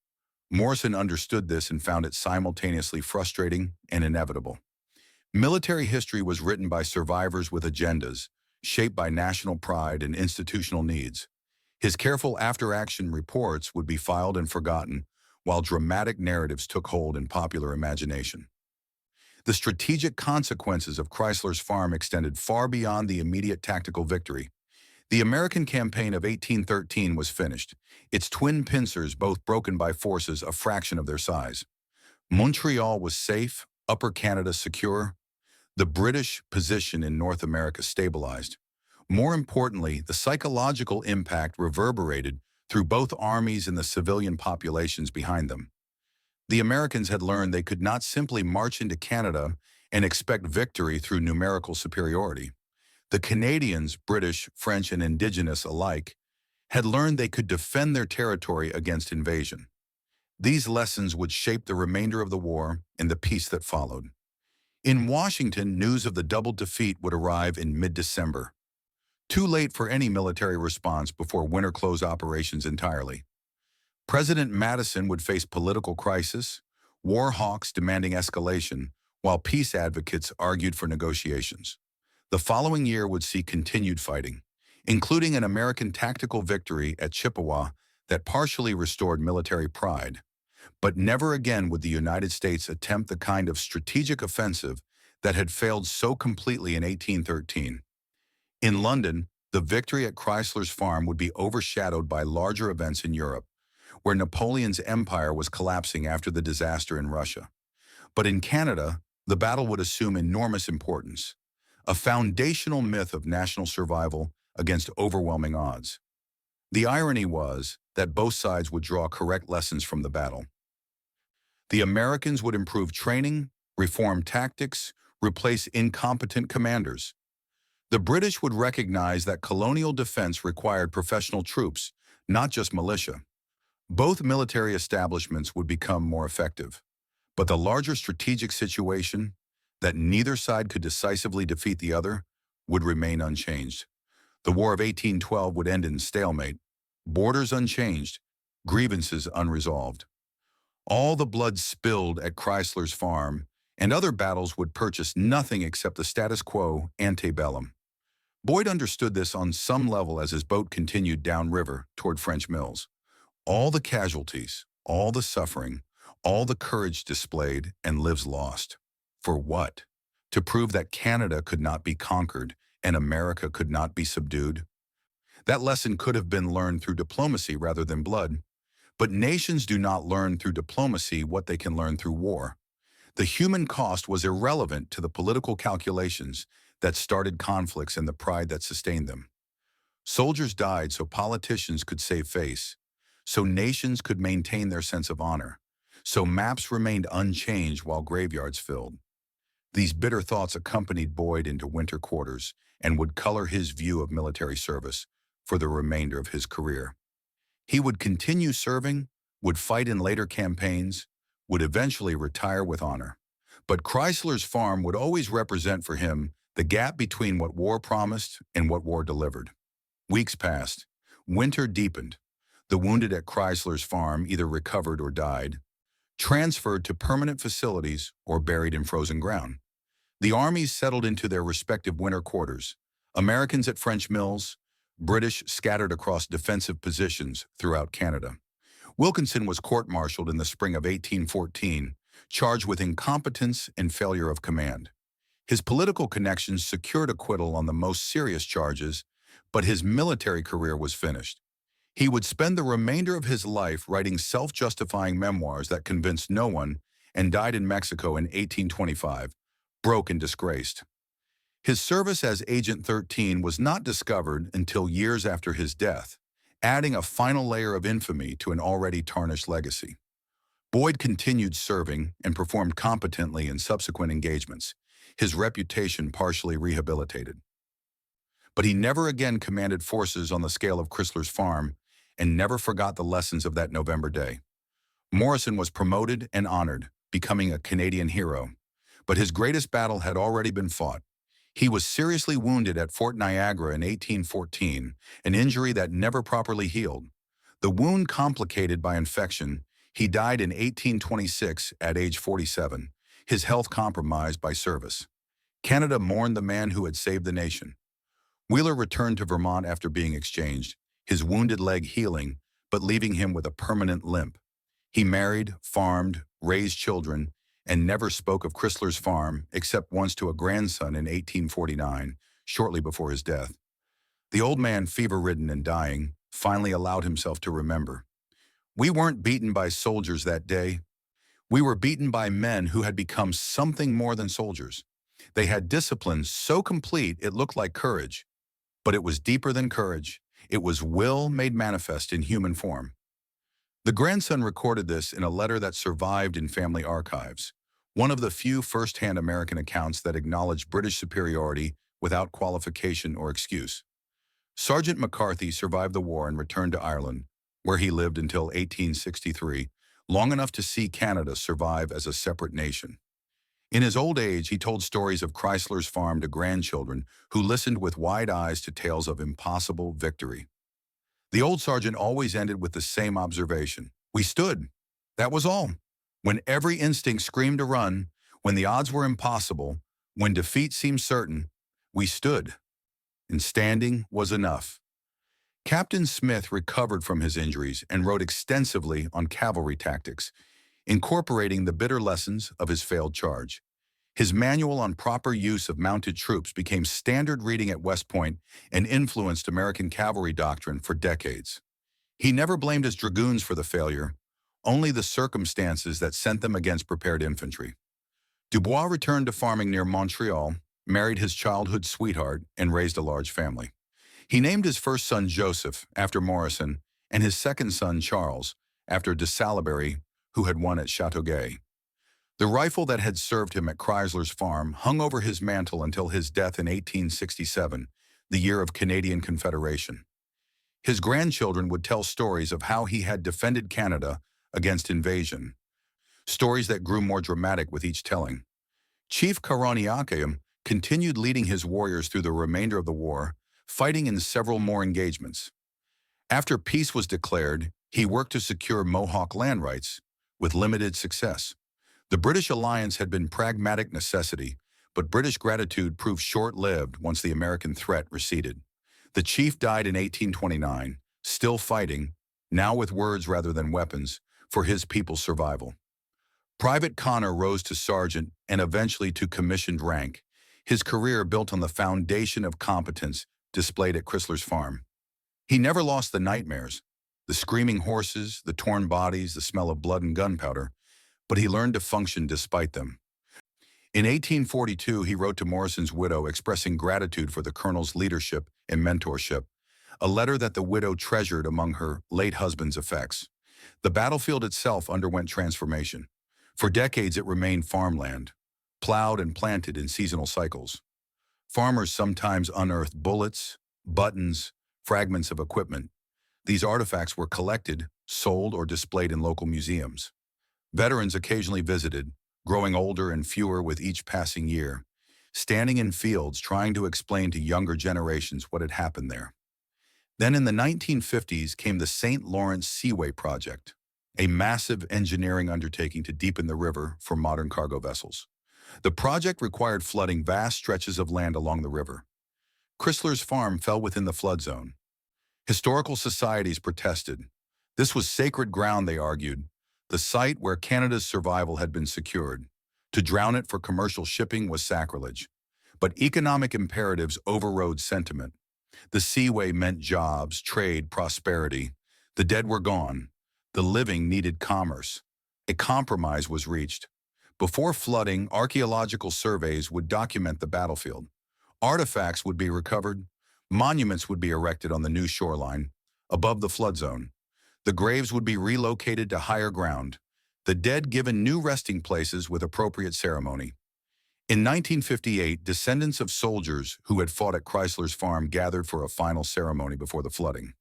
A: Morrison understood this and found it simultaneously frustrating and inevitable. Military history was written by survivors with agendas, shaped by national pride and institutional needs. His careful after-action reports would be filed and forgotten, while dramatic narratives took hold in popular imagination. The strategic consequences of Chrysler's farm extended far beyond the immediate tactical victory. The American campaign of 1813 was finished, its twin pincers both broken by forces a fraction of their size. Montreal was safe, Upper Canada secure. The British position in North America stabilized. More importantly, the psychological impact reverberated through both armies and the civilian populations behind them. The Americans had learned they could not simply march into Canada and expect victory through numerical superiority. The Canadians, British, French, and Indigenous alike, had learned they could defend their territory against invasion. These lessons would shape the remainder of the war and the peace that followed. In Washington, news of the double defeat would arrive in mid-December. Too late for any military response before winter closed operations entirely. President Madison would face political crisis, war hawks demanding escalation, while peace advocates argued for negotiations. The following year would see continued fighting, including an American tactical victory at Chippewa that partially restored military pride. But never again would the United States attempt the kind of strategic offensive that had failed so completely in 1813. In London, the victory at Chrysler's farm would be overshadowed by larger events in Europe, where Napoleon's empire was collapsing after the disaster in Russia. But in Canada, the battle would assume enormous importance, a foundational myth of national survival against overwhelming odds. The irony was that both sides would draw correct lessons from the battle. The Americans would improve training, reform tactics, replace incompetent commanders. The British would recognize that colonial defense required professional troops, not just militia. Both military establishments would become more effective. But the larger strategic situation, that neither side could decisively defeat the other, would remain unchanged. The War of 1812 would end in stalemate, borders unchanged, grievances unresolved. All the blood spilled at Chrysler's farm, and other battles would purchase nothing except the status quo antebellum. Boyd understood this on some level as his boat continued downriver toward French Mills. All the casualties, all the suffering, all the courage displayed and lives lost. For what? To prove that Canada could not be conquered and America could not be subdued? That lesson could have been learned through diplomacy rather than blood. But nations do not learn through diplomacy what they can learn through war. The human cost was irrelevant to the political calculations that started conflicts and the pride that sustained them. Soldiers died so politicians could save face, so nations could maintain their sense of honor, so maps remained unchanged while graveyards filled. These bitter thoughts accompanied Boyd into winter quarters and would color his view of military service for the remainder of his career. He would continue serving, would fight in later campaigns, would eventually retire with honor. But Chrysler's farm would always represent for him the gap between what war promised and what war delivered. Weeks passed. Winter deepened. The wounded at Chrysler's farm either recovered or died, transferred to permanent facilities or buried in frozen ground. The armies settled into their respective winter quarters, Americans at French Mills, British scattered across defensive positions throughout Canada. Wilkinson was court-martialed in the spring of 1814, charged with incompetence and failure of command. His political connections secured acquittal on the most serious charges, but his military career was finished. He would spend the remainder of his life writing self-justifying memoirs that convinced no one and died in Mexico in 1825, broke and disgraced. His service as Agent 13 was not discovered until years after his death, adding a final layer of infamy to an already tarnished legacy. Boyd continued serving and performed competently in subsequent engagements, his reputation partially rehabilitated. But he never again commanded forces on the scale of Chrysler's farm and never forgot the lessons of that November day. Morrison was promoted and honored, becoming a Canadian hero. But his greatest battle had already been fought. He was seriously wounded at Fort Niagara in 1814, an injury that never properly healed. The wound complicated by infection, he died in 1826 at age 47, his health compromised by service. Canada mourned the man who had saved the nation. Wheeler returned to Vermont after being exchanged, his wounded leg healing, but leaving him with a permanent limp. He married, farmed, raised children, and never spoke of Chrysler's farm except once to a grandson in 1849, shortly before his death. The old man, fever-ridden and dying, finally allowed himself to remember. We weren't beaten by soldiers that day. We were beaten by men who had become something more than soldiers. They had discipline so complete it looked like courage. But it was deeper than courage. It was will made manifest in human form. The grandson recorded this in a letter that survived in family archives, one of the few first-hand American accounts that acknowledged British superiority without qualification or excuse. Sergeant McCarthy survived the war and returned to Ireland, where he lived until 1863, long enough to see Canada survive as a separate nation. In his old age, he told stories of Chrysler's farm to grandchildren who listened with wide eyes to tales of impossible victory. The old sergeant always ended with the same observation. We stood. That was all. When every instinct screamed to run, when the odds were impossible, when defeat seemed certain, we stood. And standing was enough. Captain Smith recovered from his injuries and wrote extensively on cavalry tactics, incorporating the bitter lessons of his failed charge. His manual on proper use of mounted troops became standard reading at West Point and influenced American cavalry doctrine for decades. He never blamed his dragoons for the failure, only the circumstances that sent them against prepared infantry. Dubois returned to farming near Montreal, married his childhood sweetheart, and raised a large family. He named his first son Joseph, after Morrison, and his second son Charles, after de Salaberry, who had won at Châteauguay. The rifle that had served him at Chrysler's farm hung over his mantle until his death in 1867, the year of Canadian Confederation. His grandchildren would tell stories of how he had defended Canada against invasion, stories that grew more dramatic with each telling. Chief Karoniakeum continued leading his warriors through the remainder of the war, fighting in several more engagements. After peace was declared, he worked to secure Mohawk land rights, with limited success. The British alliance had been pragmatic necessity, but British gratitude proved short-lived once the American threat receded. The chief died in 1829, still fighting, now with words rather than weapons, for his people's survival. Private Connor rose to sergeant and eventually to commissioned rank, his career built on the foundation of competence displayed at Chrysler's farm. He never lost the nightmares, the screaming horses, the torn bodies, the smell of blood and gunpowder, but he learned to function despite them. In 1842, he wrote to Morrison's widow expressing gratitude for the colonel's leadership and mentorship, a letter that the widow treasured among her late husband's effects. The battlefield itself underwent transformation. For decades, it remained farmland, plowed and planted in seasonal cycles. Farmers sometimes unearthed bullets, buttons, fragments of equipment. These artifacts were collected, sold, or displayed in local museums. Veterans occasionally visited, growing older and fewer with each passing year, standing in fields trying to explain to younger generations what had happened there. Then in the 1950s came the St. Lawrence Seaway Project, a massive engineering undertaking to deepen the river for modern cargo vessels. The project required flooding vast stretches of land along the river. Chrysler's farm fell within the flood zone. Historical societies protested. This was sacred ground, they argued, the site where Canada's survival had been secured. To drown it for commercial shipping was sacrilege. But economic imperatives overrode sentiment. The seaway meant jobs, trade, prosperity. The dead were gone. The living needed commerce. A compromise was reached. Before flooding, archaeological surveys would document the battlefield. Artifacts would be recovered. Monuments would be erected on the new shoreline, above the flood zone. The graves would be relocated to higher ground, the dead given new resting places with appropriate ceremony. In 1958, descendants of soldiers who had fought at Chrysler's farm gathered for a final ceremony before the flooding.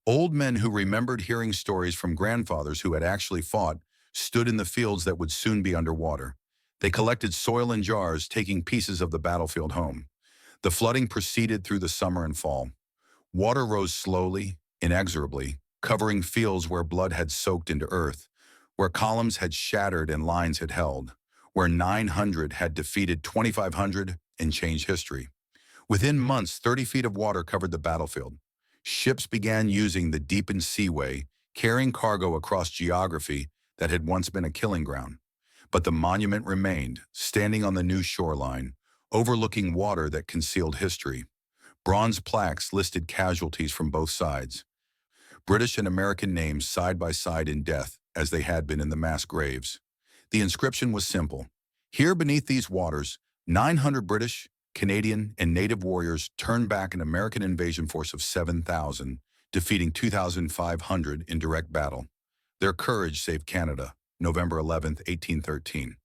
A: Old men who remembered hearing stories from grandfathers who had actually fought stood in the fields that would soon be underwater. They collected soil in jars, taking pieces of the battlefield home. The flooding proceeded through the summer and fall. Water rose slowly, inexorably, covering fields where blood had soaked into earth, where columns had shattered and lines had held, where 900 had defeated 2,500 and changed history. Within months, 30 feet of water covered the battlefield. Ships began using the deepened seaway, carrying cargo across geography that had once been a killing ground. But the monument remained, standing on the new shoreline, overlooking water that concealed history. Bronze plaques listed casualties from both sides. British and American names side by side in death, as they had been in the mass graves. The inscription was simple. Here beneath these waters, 900 British, Canadian, and Native warriors turned back an American invasion force of 7,000, defeating 2,500 in direct battle. Their courage saved Canada, November 11, 1813.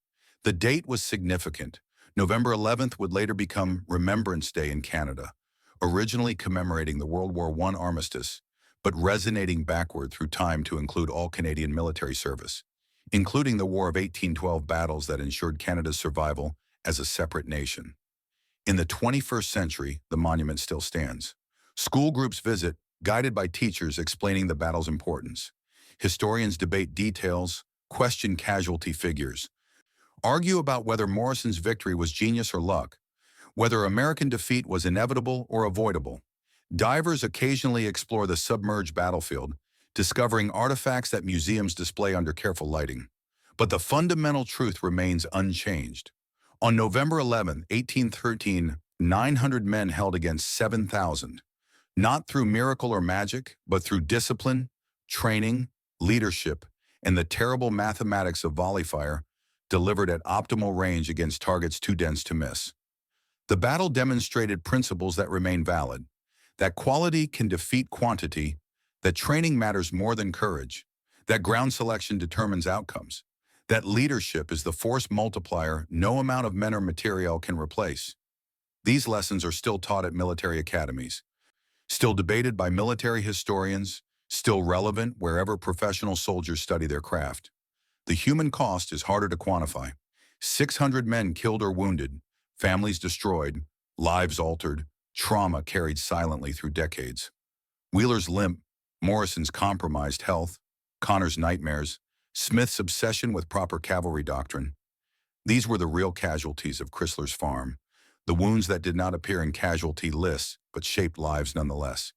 A: The date was significant. November 11th would later become Remembrance Day in Canada, originally commemorating the World War I armistice, but resonating backward through time to include all Canadian military service, including the War of 1812 battles that ensured Canada's survival as a separate nation. In the 21st century, the monument still stands. School groups visit, guided by teachers explaining the battle's importance. Historians debate details, question casualty figures, argue about whether Morrison's victory was genius or luck, whether American defeat was inevitable or avoidable. Divers occasionally explore the submerged battlefield, discovering artifacts that museums display under careful lighting. But the fundamental truth remains unchanged. On November 11, 1813, 900 men held against 7,000, not through miracle or magic, but through discipline, training, leadership, and the terrible mathematics of volley fire delivered at optimal range against targets too dense to miss. The battle demonstrated principles that remain valid, that quality can defeat quantity, that training matters more than courage, that ground selection determines outcomes, that leadership is the force multiplier no amount of men or material can replace. These lessons are still taught at military academies, still debated by military historians, still relevant wherever professional soldiers study their craft. The human cost is harder to quantify. 600 men killed or wounded, families destroyed, lives altered, trauma carried silently through decades. Wheeler's limp, Morrison's compromised health, Connor's nightmares, Smith's obsession with proper cavalry doctrine. These were the real casualties of Chrysler's farm, the wounds that did not appear in casualty lists but shaped lives nonetheless.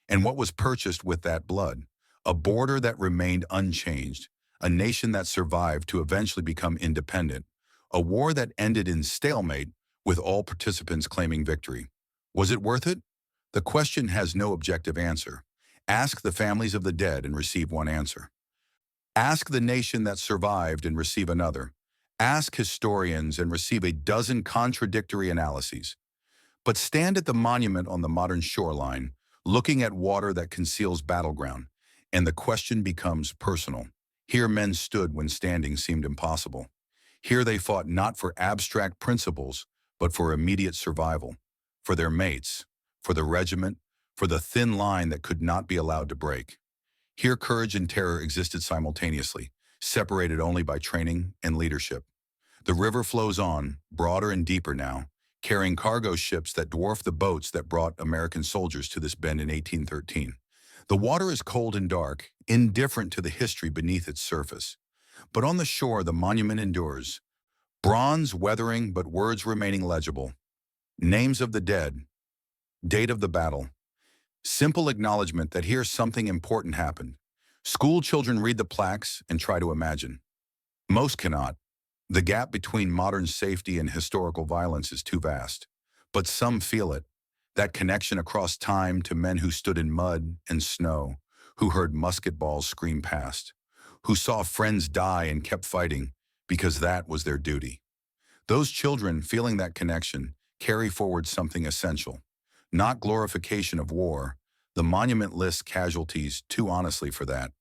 A: And what was purchased with that blood? A border that remained unchanged, a nation that survived to eventually become independent, a war that ended in stalemate with all participants claiming victory. Was it worth it? The question has no objective answer. Ask the families of the dead and receive one answer. Ask the nation that survived and receive another. Ask historians and receive a dozen contradictory analyses. But stand at the monument on the modern shoreline, looking at water that conceals battleground, and the question becomes personal. Here men stood when standing seemed impossible. Here they fought not for abstract principles, but for immediate survival, for their mates, for the regiment, for the thin line that could not be allowed to break. Here courage and terror existed simultaneously, separated only by training and leadership. The river flows on, broader and deeper now, carrying cargo ships that dwarf the boats that brought American soldiers to this bend in 1813. The water is cold and dark, indifferent to the history beneath its surface. But on the shore, the monument endures, bronze weathering but words remaining legible. Names of the dead, date of the battle, simple acknowledgement that here something important happened. School children read the plaques and try to imagine. Most cannot. The gap between modern safety and historical violence is too vast. But some feel it, that connection across time to men who stood in mud and snow, who heard musket balls scream past, who saw friends die and kept fighting because that was their duty. Those children, feeling that connection, carry forward something essential. Not glorification of war, the monument lists casualties too honestly for that.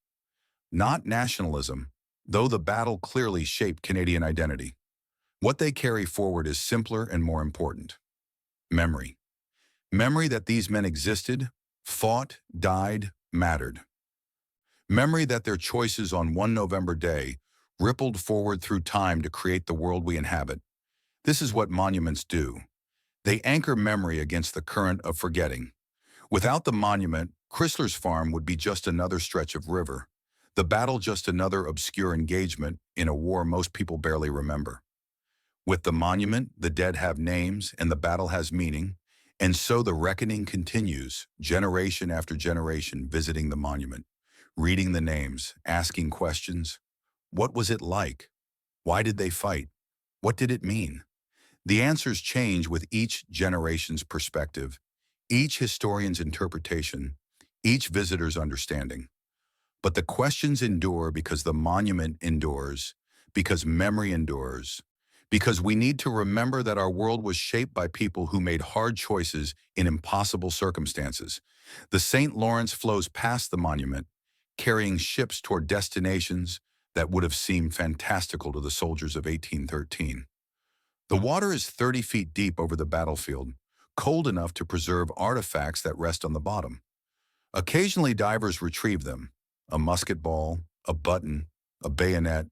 A: Not nationalism, though the battle clearly shaped Canadian identity. What they carry forward is simpler and more important. Memory. Memory that these men existed, fought, died, mattered. Memory that their choices on one November day rippled forward through time to create the world we inhabit. This is what monuments do. They anchor memory against the current of forgetting. Without the monument, Chrysler's farm would be just another stretch of river, the battle just another obscure engagement in a war most people barely remember. With the monument, the dead have names and the battle has meaning, and so the reckoning continues, generation after generation visiting the monument, reading the names, asking questions. What was it like? Why did they fight? What did it mean? The answers change with each generation's perspective, each historian's interpretation, each visitor's understanding. But the questions endure because the monument endures, because memory endures, because we need to remember that our world was shaped by people who made hard choices in impossible circumstances. The St. Lawrence flows past the monument, carrying ships toward destinations that would have seemed fantastical to the soldiers of 1813. The water is 30 feet deep over the battlefield, cold enough to preserve artifacts that rest on the bottom. Occasionally divers retrieve them, a musket ball, a button, a bayonet,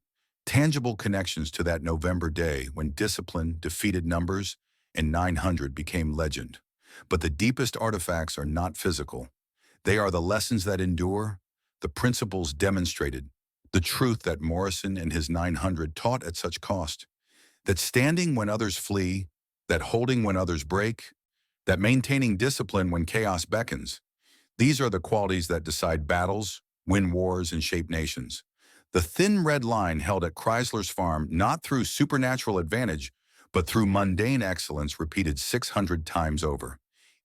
A: tangible connections to that November day when discipline defeated numbers and 900 became legend. But the deepest artifacts are not physical. They are the lessons that endure, the principles demonstrated, the truth that Morrison and his 900 taught at such cost. That standing when others flee, that holding when others break, that maintaining discipline when chaos beckons. These are the qualities that decide battles, win wars, and shape nations. The thin red line held at Chrysler's farm not through supernatural advantage, but through mundane excellence repeated 600 times over.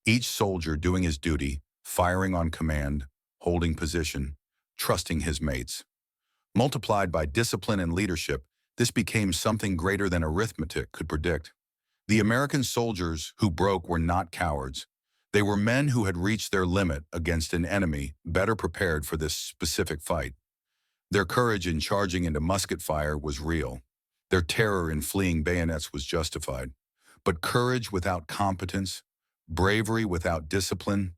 A: Each soldier doing his duty, firing on command, holding position, trusting his mates. Multiplied by discipline and leadership, this became something greater than arithmetic could predict. The American soldiers who broke were not cowards. They were men who had reached their limit against an enemy better prepared for this specific fight. Their courage in charging into musket fire was real. Their terror in fleeing bayonets was justified. But courage without competence, bravery without discipline,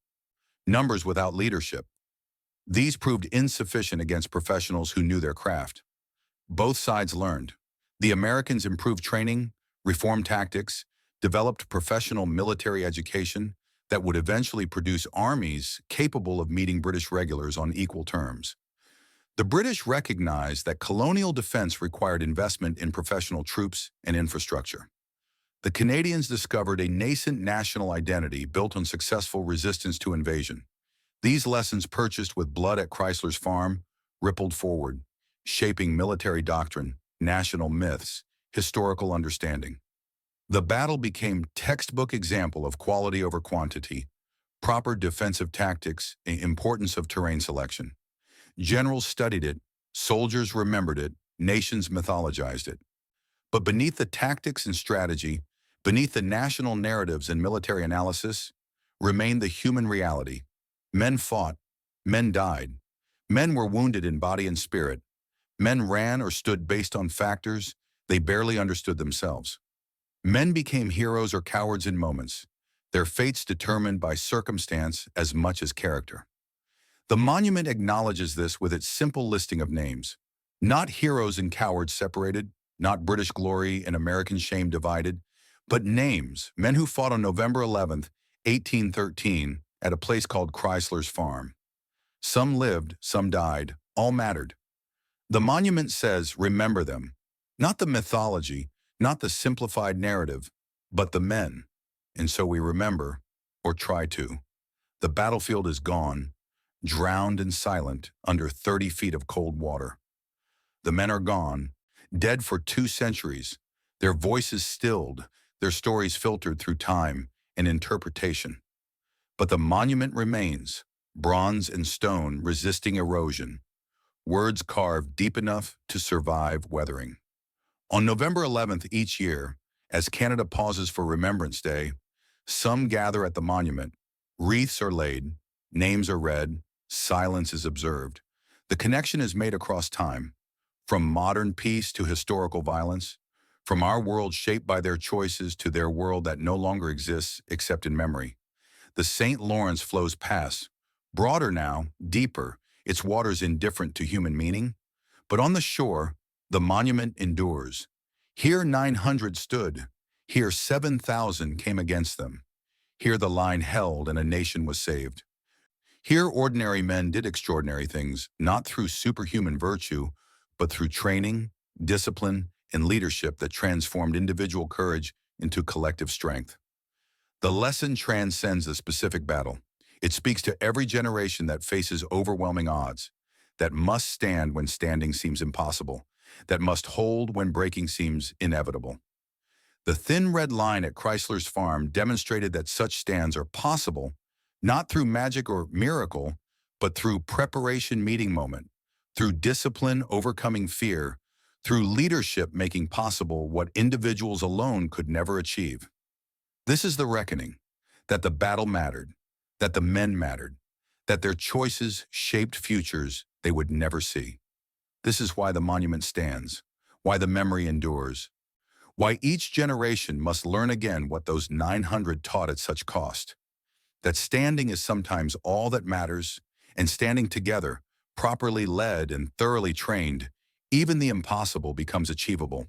A: numbers without leadership, these proved insufficient against professionals who knew their craft. Both sides learned. The Americans improved training, reformed tactics, developed professional military education. that would eventually produce armies capable of meeting British regulars on equal terms. The British recognized that colonial defense required investment in professional troops and infrastructure. The Canadians discovered a nascent national identity built on successful resistance to invasion. These lessons purchased with blood at Chrysler's farm rippled forward, shaping military doctrine, national myths, historical understanding. The battle became textbook example of quality over quantity, proper defensive tactics, and importance of terrain selection. Generals studied it, soldiers remembered it, nations mythologized it. But beneath the tactics and strategy, beneath the national narratives and military analysis, remained the human reality. Men fought, men died, men were wounded in body and spirit, men ran or stood based on factors they barely understood themselves. Men became heroes or cowards in moments, their fates determined by circumstance as much as character. The monument acknowledges this with its simple listing of names. Not heroes and cowards separated, not British glory and American shame divided, but names, men who fought on November 11th, 1813, at a place called Chrysler's Farm. Some lived, some died, all mattered. The monument says, remember them. Not the mythology, not the simplified narrative, but the men. And so we remember, or try to. The battlefield is gone, drowned and silent under 30 feet of cold water. The men are gone, dead for 2 centuries, their voices stilled, their stories filtered through time and interpretation. But the monument remains, bronze and stone resisting erosion, words carved deep enough to survive weathering. On November 11th each year, as Canada pauses for Remembrance Day, some gather at the monument. Wreaths are laid, names are read, silence is observed. The connection is made across time, from modern peace to historical violence, from our world shaped by their choices to their world that no longer exists except in memory. The St. Lawrence flows past, broader now, deeper, its waters indifferent to human meaning. But on the shore, the monument endures. Here 900 stood, here 7,000 came against them. Here the line held and a nation was saved. Here ordinary men did extraordinary things, not through superhuman virtue, but through training, discipline, and leadership that transformed individual courage into collective strength. The lesson transcends the specific battle. It speaks to every generation that faces overwhelming odds, that must stand when standing seems impossible, that must hold when breaking seems inevitable. The thin red line at Chrysler's Farm demonstrated that such stands are possible, not through magic or miracle, but through preparation meeting moment, through discipline overcoming fear, through leadership making possible what individuals alone could never achieve. This is the reckoning, that the battle mattered, that the men mattered, that their choices shaped futures they would never see. This is why the monument stands, why the memory endures, why each generation must learn again what those 900 taught at such cost, that standing is sometimes all that matters, and standing together, properly led and thoroughly trained, even the impossible becomes achievable.